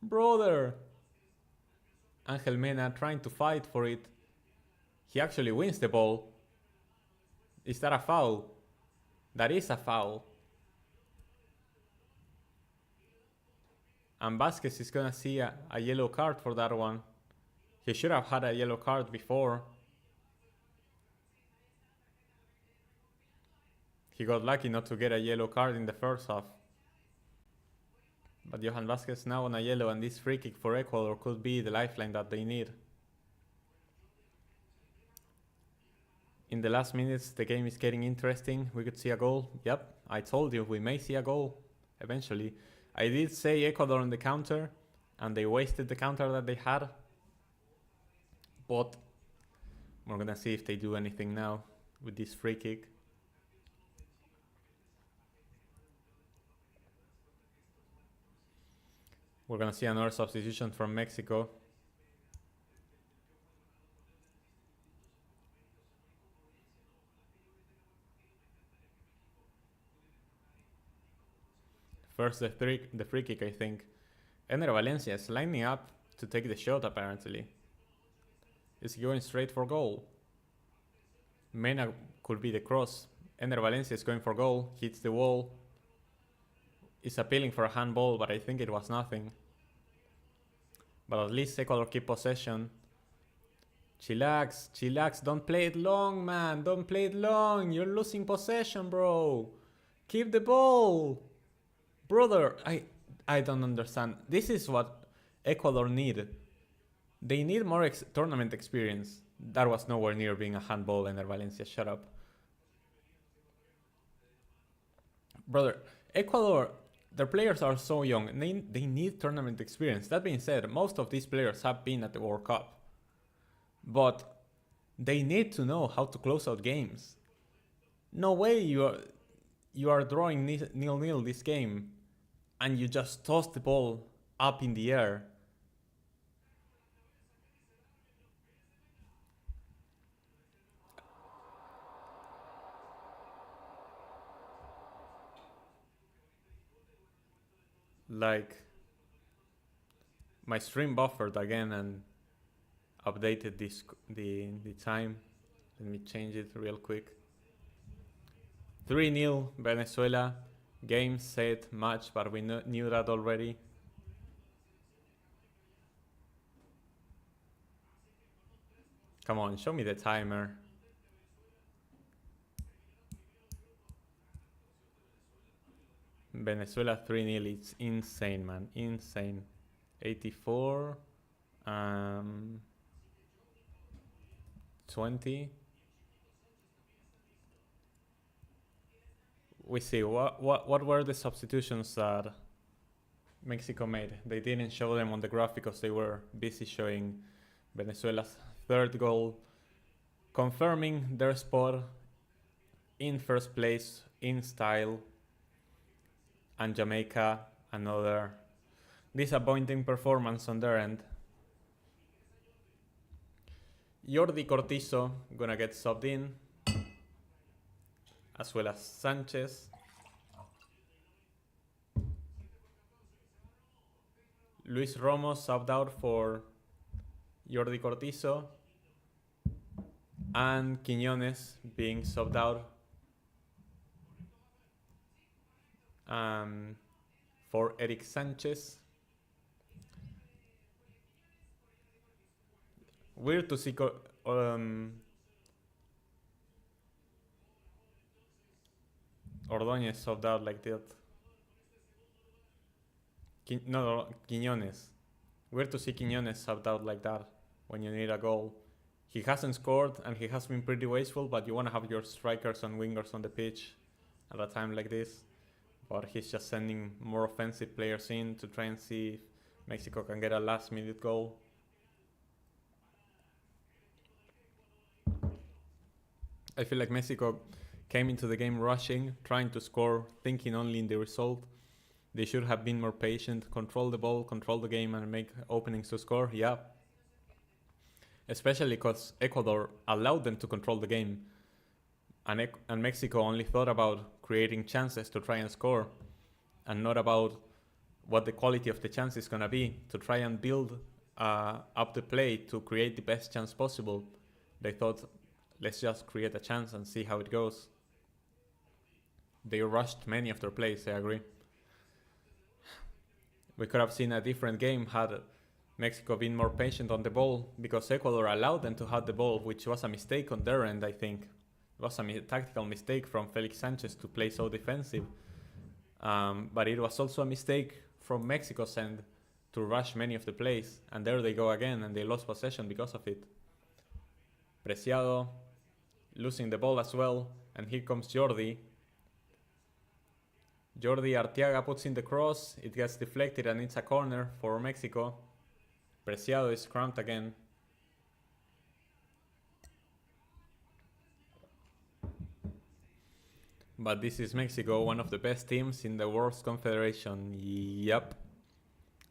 Brother. Angel Mena trying to fight for it. He actually wins the ball. Is that a foul? That is a foul. And Vasquez is gonna see a yellow card for that one. He should have had a yellow card before. He got lucky not to get a yellow card in the first half. But Johan Vasquez now on a yellow, and this free kick for Ecuador could be the lifeline that they need. In the last minutes, the game is getting interesting. We could see a goal. Yep, I told you, we may see a goal eventually. I did say Ecuador on the counter, and they wasted the counter that they had. But we're gonna see if they do anything now with this free kick. We're gonna see another substitution from Mexico. First the free kick, I think. Ener Valencia is lining up to take the shot apparently. Is he going straight for goal? Mena could be the cross. Ener Valencia is going for goal, hits the wall. Is appealing for a handball, but I think it was nothing. But at least Ecuador keep possession. Chillax, don't play it long, man. Don't play it long. You're losing possession, bro. Keep the ball. Brother, I don't understand. This is what Ecuador need. They need more tournament experience. That was nowhere near being a handball, Ener Valencia. Shut up. Brother, Ecuador, their players are so young, and they need tournament experience. That being said, most of these players have been at the World Cup. But They need to know how to close out games. No way you are drawing 0-0 this game and you just toss the ball up in the air. Like, my stream buffered again and updated the time. Let me change it real quick. 3-0 Venezuela. Game, set, match, but we knew that already. Come on, show me the timer. Venezuela 3-0. It's insane, man. Insane. 84. 20. We see what were the substitutions that Mexico made. They didn't show them on the graph because they were busy showing Venezuela's third goal, confirming their spot in first place in style, and Jamaica another disappointing performance on their end. Jordi Cortizo gonna get subbed in, as well as Sanchez. Luis Romo subbed out for Jordi Cortizo, and Quiñones being subbed out for Eric Sanchez. Weird to see Ordóñez subbed out like that. Quiñones. Weird to see Quiñones subbed out like that when you need a goal. He hasn't scored and he has been pretty wasteful, but you want to have your strikers and wingers on the pitch at a time like this. But he's just sending more offensive players in to try and see if Mexico can get a last-minute goal. I feel like Mexico came into the game rushing, trying to score, thinking only in the result. They should have been more patient, control the ball, control the game, and make openings to score. Yeah. Especially because Ecuador allowed them to control the game. And Mexico only thought about creating chances to try and score, and not about what the quality of the chance is going to be, to try and build up the play to create the best chance possible. They thought, let's just create a chance and see how it goes. They rushed many of their plays, I agree. We could have seen a different game had Mexico been more patient on the ball, because Ecuador allowed them to have the ball, which was a mistake on their end, I think. It was a tactical mistake from Felix Sanchez to play so defensive. But it was also a mistake from Mexico's end to rush many of the plays. And there they go again, and they lost possession because of it. Preciado losing the ball as well, and here comes Jordi. Jordi Arteaga puts in the cross, it gets deflected and it's a corner for Mexico. Preciado is cramped again. But this is Mexico, one of the best teams in the World Confederation. Yep.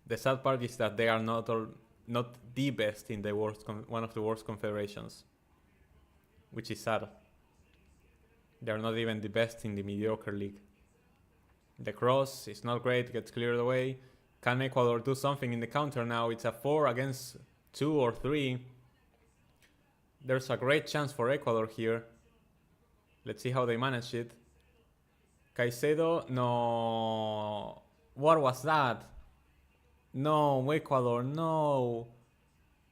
The sad part is that they are not the best in the one of the worst confederations, which is sad. They are not even the best in the mediocre league. The cross is not great, gets cleared away. Can Ecuador do something in the counter now? It's a 4 against 2 or 3. There's a great chance for Ecuador here. Let's see how they manage it. Caicedo, no. What was that? No, Ecuador, no.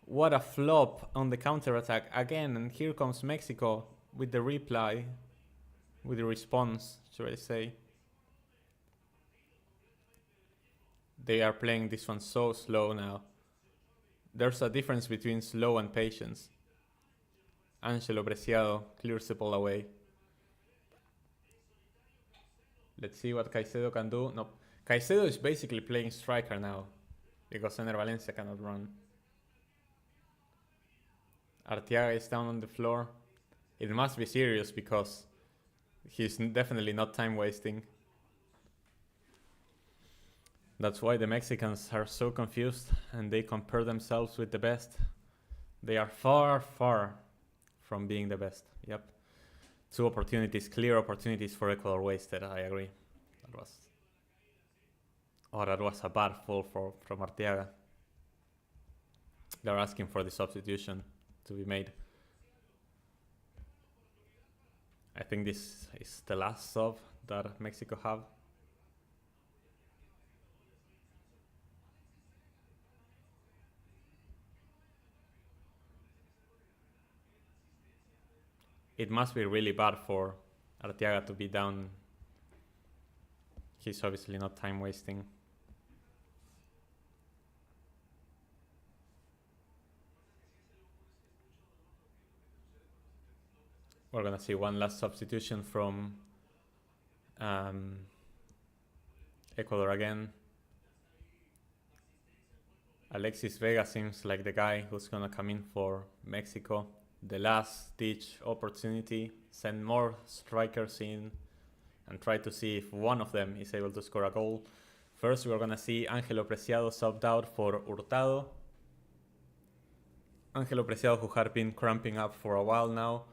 What a flop on the counter-attack again. And here comes Mexico with the reply. With the response, should I say. They are playing this one so slow now. There's a difference between slow and patience. Angelo Preciado clears the ball away. Let's see what Caicedo can do. No, Caicedo is basically playing striker now, because Ener Valencia cannot run. Arteaga is down on the floor. It must be serious because he's definitely not time wasting. That's why the Mexicans are so confused and they compare themselves with the best. They are far, far from being the best. Yep. 2 opportunities, clear opportunities for Ecuador wasted, I agree. That was a bad fall from Arteaga. They're asking for the substitution to be made. I think this is the last sub that Mexico have. It must be really bad for Arteaga to be down. He's obviously not time wasting. We're gonna see one last substitution from Ecuador again. Alexis Vega seems like the guy who's gonna come in for Mexico. The last ditch opportunity, send more strikers in and try to see if one of them is able to score a goal. First, we're gonna see Angelo Preciado subbed out for Hurtado. Angelo Preciado, who had been cramping up for a while now.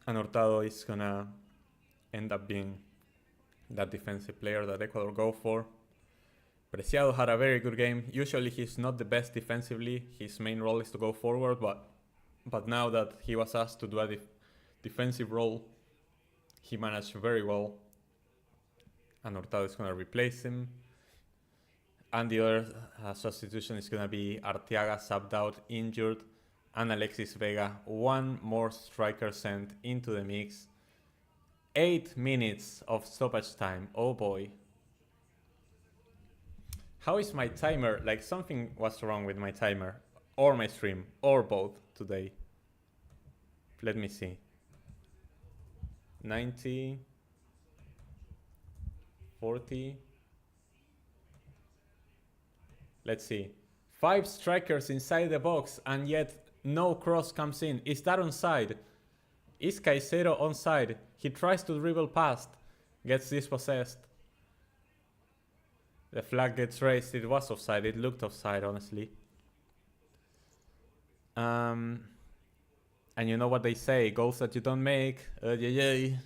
And Hurtado is gonna end up being that defensive player that Ecuador go for. Preciado had a very good game. Usually he's not the best defensively. His main role is to go forward, but now that he was asked to do a defensive role, he managed very well. And Hurtado is going to replace him. And the other substitution is going to be Arteaga subbed out, injured, and Alexis Vega. One more striker sent into the mix. 8 minutes of stoppage time. Oh boy. How is my timer? Like, something was wrong with my timer. Or my stream. Or both today. Let me see. 90. 40. Let's see. 5 strikers inside the box and yet no cross comes in. Is that onside? Is Caicedo onside? He tries to dribble past. Gets dispossessed. The flag gets raised. It was offside. It looked offside, honestly. And you know what they say. Goals that you don't make. Vega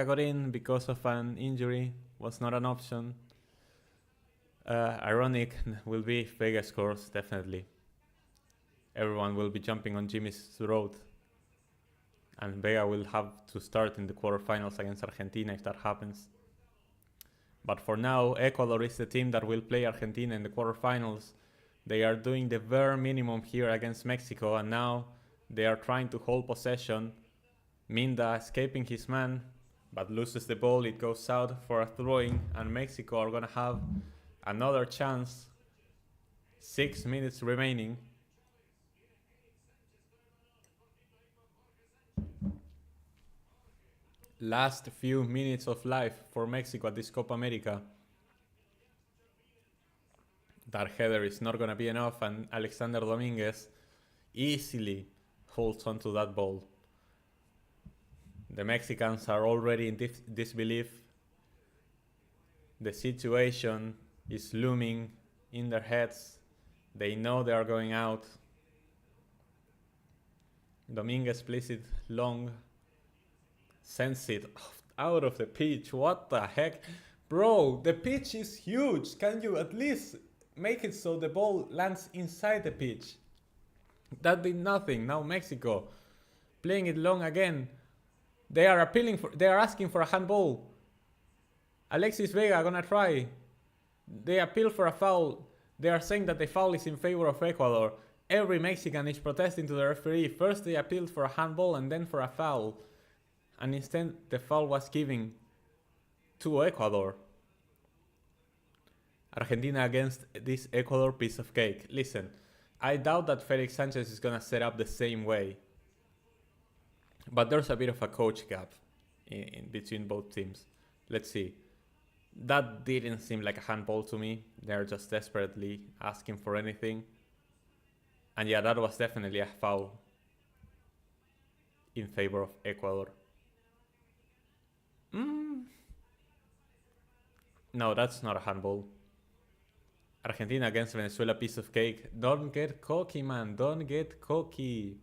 got in because of an injury. Was not an option. Ironic will be if Vega scores, definitely. Everyone will be jumping on Jimmy's throat. And Vega will have to start in the quarterfinals against Argentina if that happens. But for now, Ecuador is the team that will play Argentina in the quarterfinals. They are doing the bare minimum here against Mexico, and now they are trying to hold possession. Minda escaping his man, but loses the ball. It goes out for a throw-in, and Mexico are going to have another chance. 6 minutes remaining. Last few minutes of life for Mexico at this Copa America. That header is not going to be enough, and Alexander Dominguez easily holds on to that ball. The Mexicans are already in disbelief. The situation is looming in their heads. They know they are going out. Dominguez plays it long. Sends it out of the pitch. What the heck? Bro, the pitch is huge. Can you at least make it so the ball lands inside the pitch? That did nothing. Now Mexico playing it long again. They are asking for a handball. Alexis Vega gonna try. They appeal for a foul. They are saying that the foul is in favor of Ecuador. Every Mexican is protesting to the referee. First they appealed for a handball and then for a foul. And instead the foul was given to Ecuador. Argentina against this Ecuador piece of cake. Listen, I doubt that Felix Sanchez is gonna set up the same way. But there's a bit of a coach gap in between both teams. Let's see. That didn't seem like a handball to me. They're just desperately asking for anything. And yeah, that was definitely a foul in favor of Ecuador. No, that's not a handball. Argentina against Venezuela, piece of cake. Don't get cocky, man. Don't get cocky.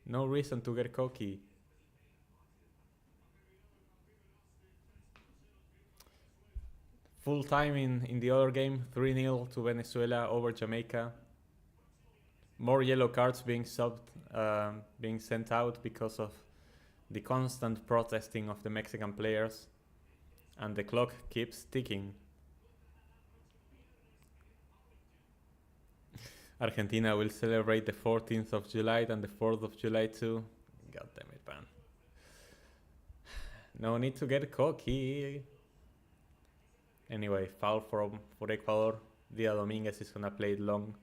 No reason to get cocky. Full time in the other game, 3-0 to Venezuela over Jamaica. More yellow cards being being sent out because of the constant protesting of the Mexican players, and the clock keeps ticking. Argentina will celebrate the 14th of July and the 4th of July too. God damn it, man. No need to get cocky. Anyway, foul for Ecuador. Dia Dominguez is gonna play it long.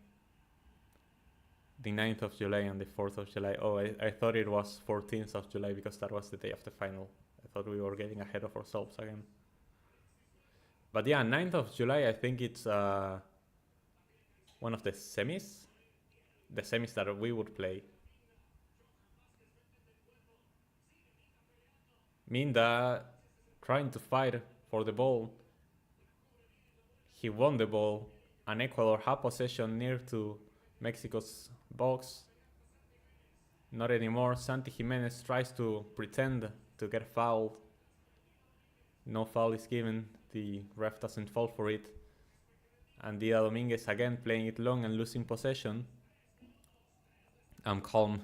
The 9th of July and the 4th of July. Oh, I thought it was 14th of July because that was the day of the final. I thought we were getting ahead of ourselves again. But yeah, 9th of July, I think it's one of the semis. The semis that we would play. Minda trying to fight for the ball. He won the ball, and Ecuador had possession near to Mexico's box. Not anymore. Santi Jimenez tries to pretend to get fouled. No foul is given. The ref doesn't fall for it. And Dia Dominguez again playing it long and losing possession. I'm calm.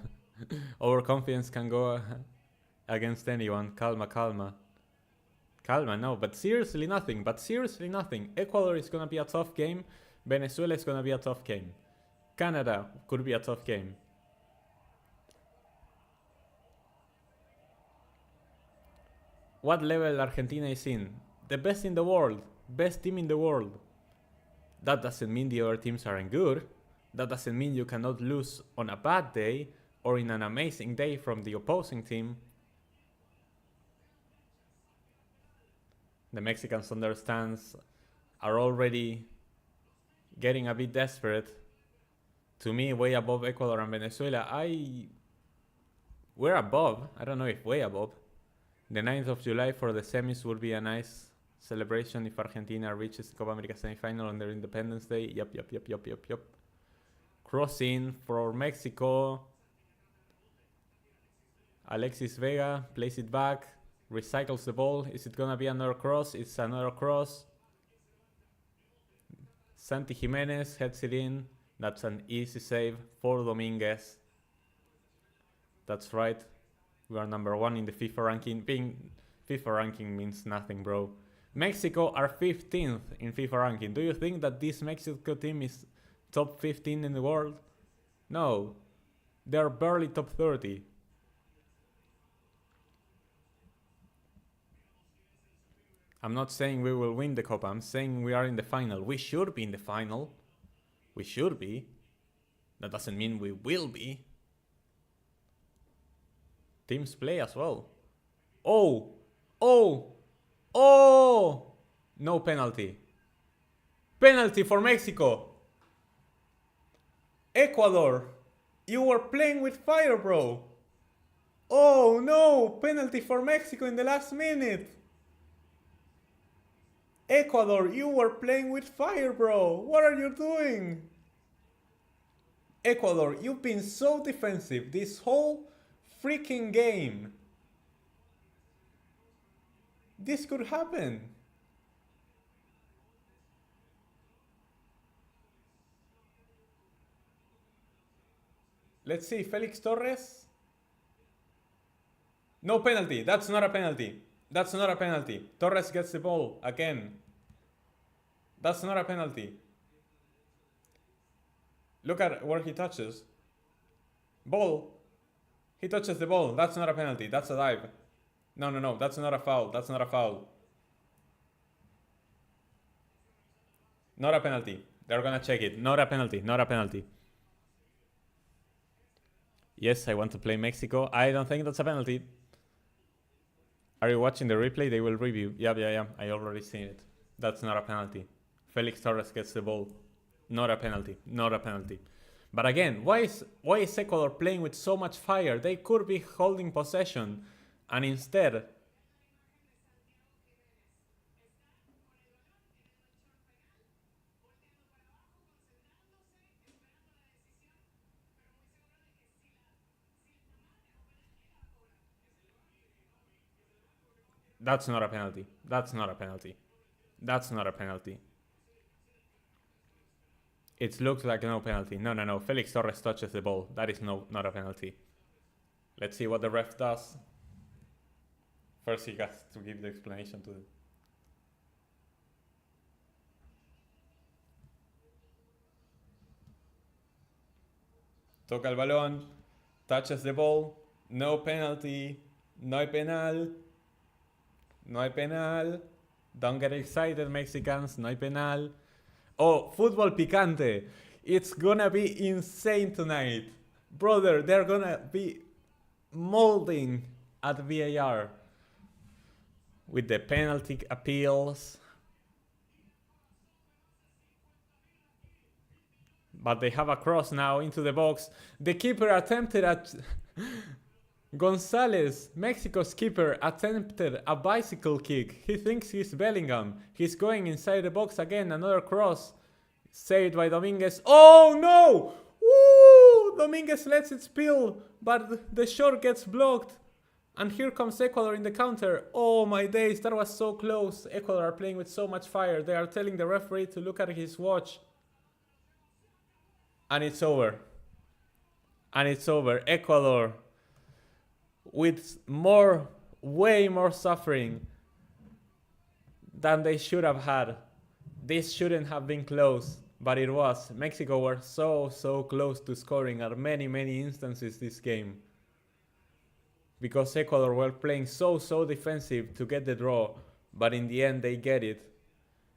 Overconfidence can go against anyone. Calma, calma. Calma, no, but seriously nothing. Ecuador is gonna be a tough game. Venezuela is gonna be a tough game. Canada could be a tough game. What level Argentina is in? The best in the world. Best team in the world. That doesn't mean the other teams aren't good. That doesn't mean you cannot lose on a bad day or in an amazing day from the opposing team. The Mexicans on their stands are already getting a bit desperate. To me, way above Ecuador and Venezuela. We're above. I don't know if way above. The 9th of July for the semis would be a nice celebration if Argentina reaches the Copa America semifinal on their Independence Day. Yep. Crossing for Mexico. Alexis Vega plays it back. Recycles the ball. Is it gonna be another cross? It's another cross. Santi Jimenez heads it in. That's an easy save for Dominguez. That's right. We are number 1 in the FIFA ranking. Being FIFA ranking means nothing, bro. Mexico are 15th in FIFA ranking. Do you think that this Mexico team is top 15 in the world? No. They're barely top 30. I'm not saying we will win the Copa. I'm saying we are in the final. We should be in the final. We should be. That doesn't mean we will be. Teams play as well. Oh! No penalty. Penalty for Mexico. Ecuador, you were playing with fire, bro. Oh no! Penalty for Mexico in the last minute. Ecuador, you were playing with fire, bro. What are you doing? Ecuador, you've been so defensive this whole freaking game. This could happen. Let's see, Felix Torres. No penalty. That's not a penalty. That's not a penalty. Torres gets the ball again. That's not a penalty. Look at where he touches. Ball. He touches the ball. That's not a penalty. That's a dive. No. That's not a foul. That's not a foul. Not a penalty. They're gonna check it. Not a penalty. Not a penalty. Yes, I want to play Mexico. I don't think that's a penalty. Are you watching the replay? They will review. Yeah. I already seen it. That's not a penalty. Felix Torres gets the ball. Not a penalty. Not a penalty. But again, why is Ecuador playing with so much fire? They could be holding possession, and instead, that's not a penalty. That's not a penalty. That's not a penalty. It looks like no penalty. No, no, no. Felix Torres touches the ball. That is not a penalty. Let's see what the ref does. First, he has to give the explanation to the... Toca el balón. Touches the ball. No penalty. No hay penal. No hay penal. Don't get excited, Mexicans. No hay penal. Oh, fútbol picante. It's gonna be insane tonight. Brother, they're gonna be molding at VAR with the penalty appeals. But they have a cross now into the box. The keeper attempted at... Gonzalez, Mexico's keeper, attempted a bicycle kick. He thinks he's Bellingham. He's going inside the box again. Another cross. Saved by Dominguez. Oh no! Woo! Dominguez lets it spill, but the shot gets blocked. And here comes Ecuador in the counter. Oh my days, that was so close. Ecuador are playing with so much fire. They are telling the referee to look at his watch. And it's over. And it's over. Ecuador, with way more suffering than they should have had. This shouldn't have been close, but it was. Mexico were so close to scoring at many instances this game. Because Ecuador were playing so defensive to get the draw, but in the end they get it.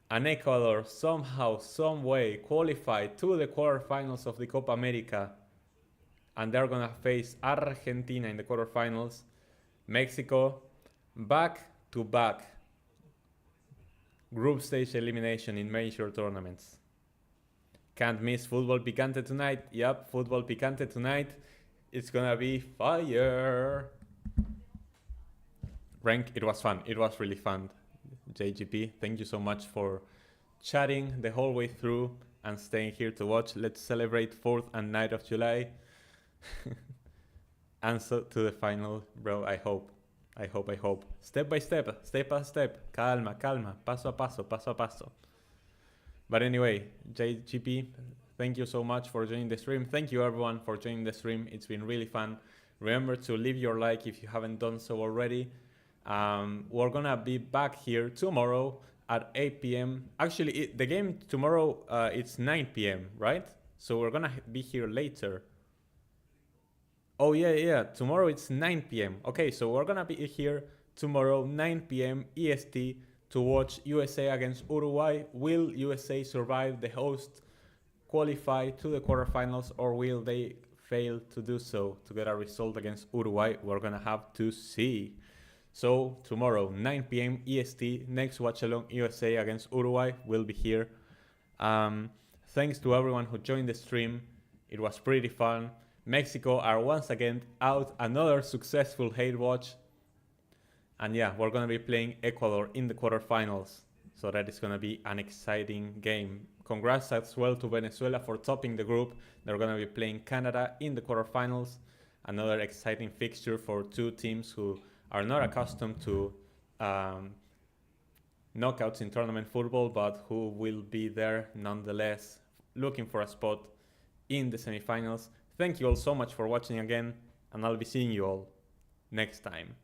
And Ecuador somehow, some way qualified to the quarterfinals of the Copa America. And they're gonna face Argentina in the quarterfinals. Mexico, back-to-back group stage elimination in major tournaments. Can't miss Fútbol Picante tonight. Yep, Fútbol Picante tonight. It's gonna be fire. Rank, it was fun. It was really fun. JGP, thank you so much for chatting the whole way through and staying here to watch. Let's celebrate 4th and 9th of July. And so to the final, bro. I hope. Step by step, calma, paso a paso. But anyway, JGP, thank you so much for joining the stream. Thank you everyone for joining the stream. It's been really fun. Remember to leave your like if you haven't done so already. We're gonna be back here tomorrow at 8 p.m. Actually, the game tomorrow, it's 9 p.m., right? So we're gonna be here later. Oh yeah, tomorrow it's 9 p.m. Okay, so we're gonna be here tomorrow 9 p.m. EST to watch USA against Uruguay. Will USA survive the host, qualify to the quarterfinals, or will they fail to do so to get a result against Uruguay? We're gonna have to see. So tomorrow 9 p.m. EST, next Watchalong USA against Uruguay will be here. Thanks to everyone who joined the stream. It was pretty fun. Mexico are once again out, another successful hate watch. And yeah, we're going to be playing Ecuador in the quarterfinals. So that is going to be an exciting game. Congrats as well to Venezuela for topping the group. They're going to be playing Canada in the quarterfinals. Another exciting fixture for two teams who are not accustomed to knockouts in tournament football, but who will be there nonetheless, looking for a spot in the semifinals. Thank you all so much for watching again, and I'll be seeing you all next time.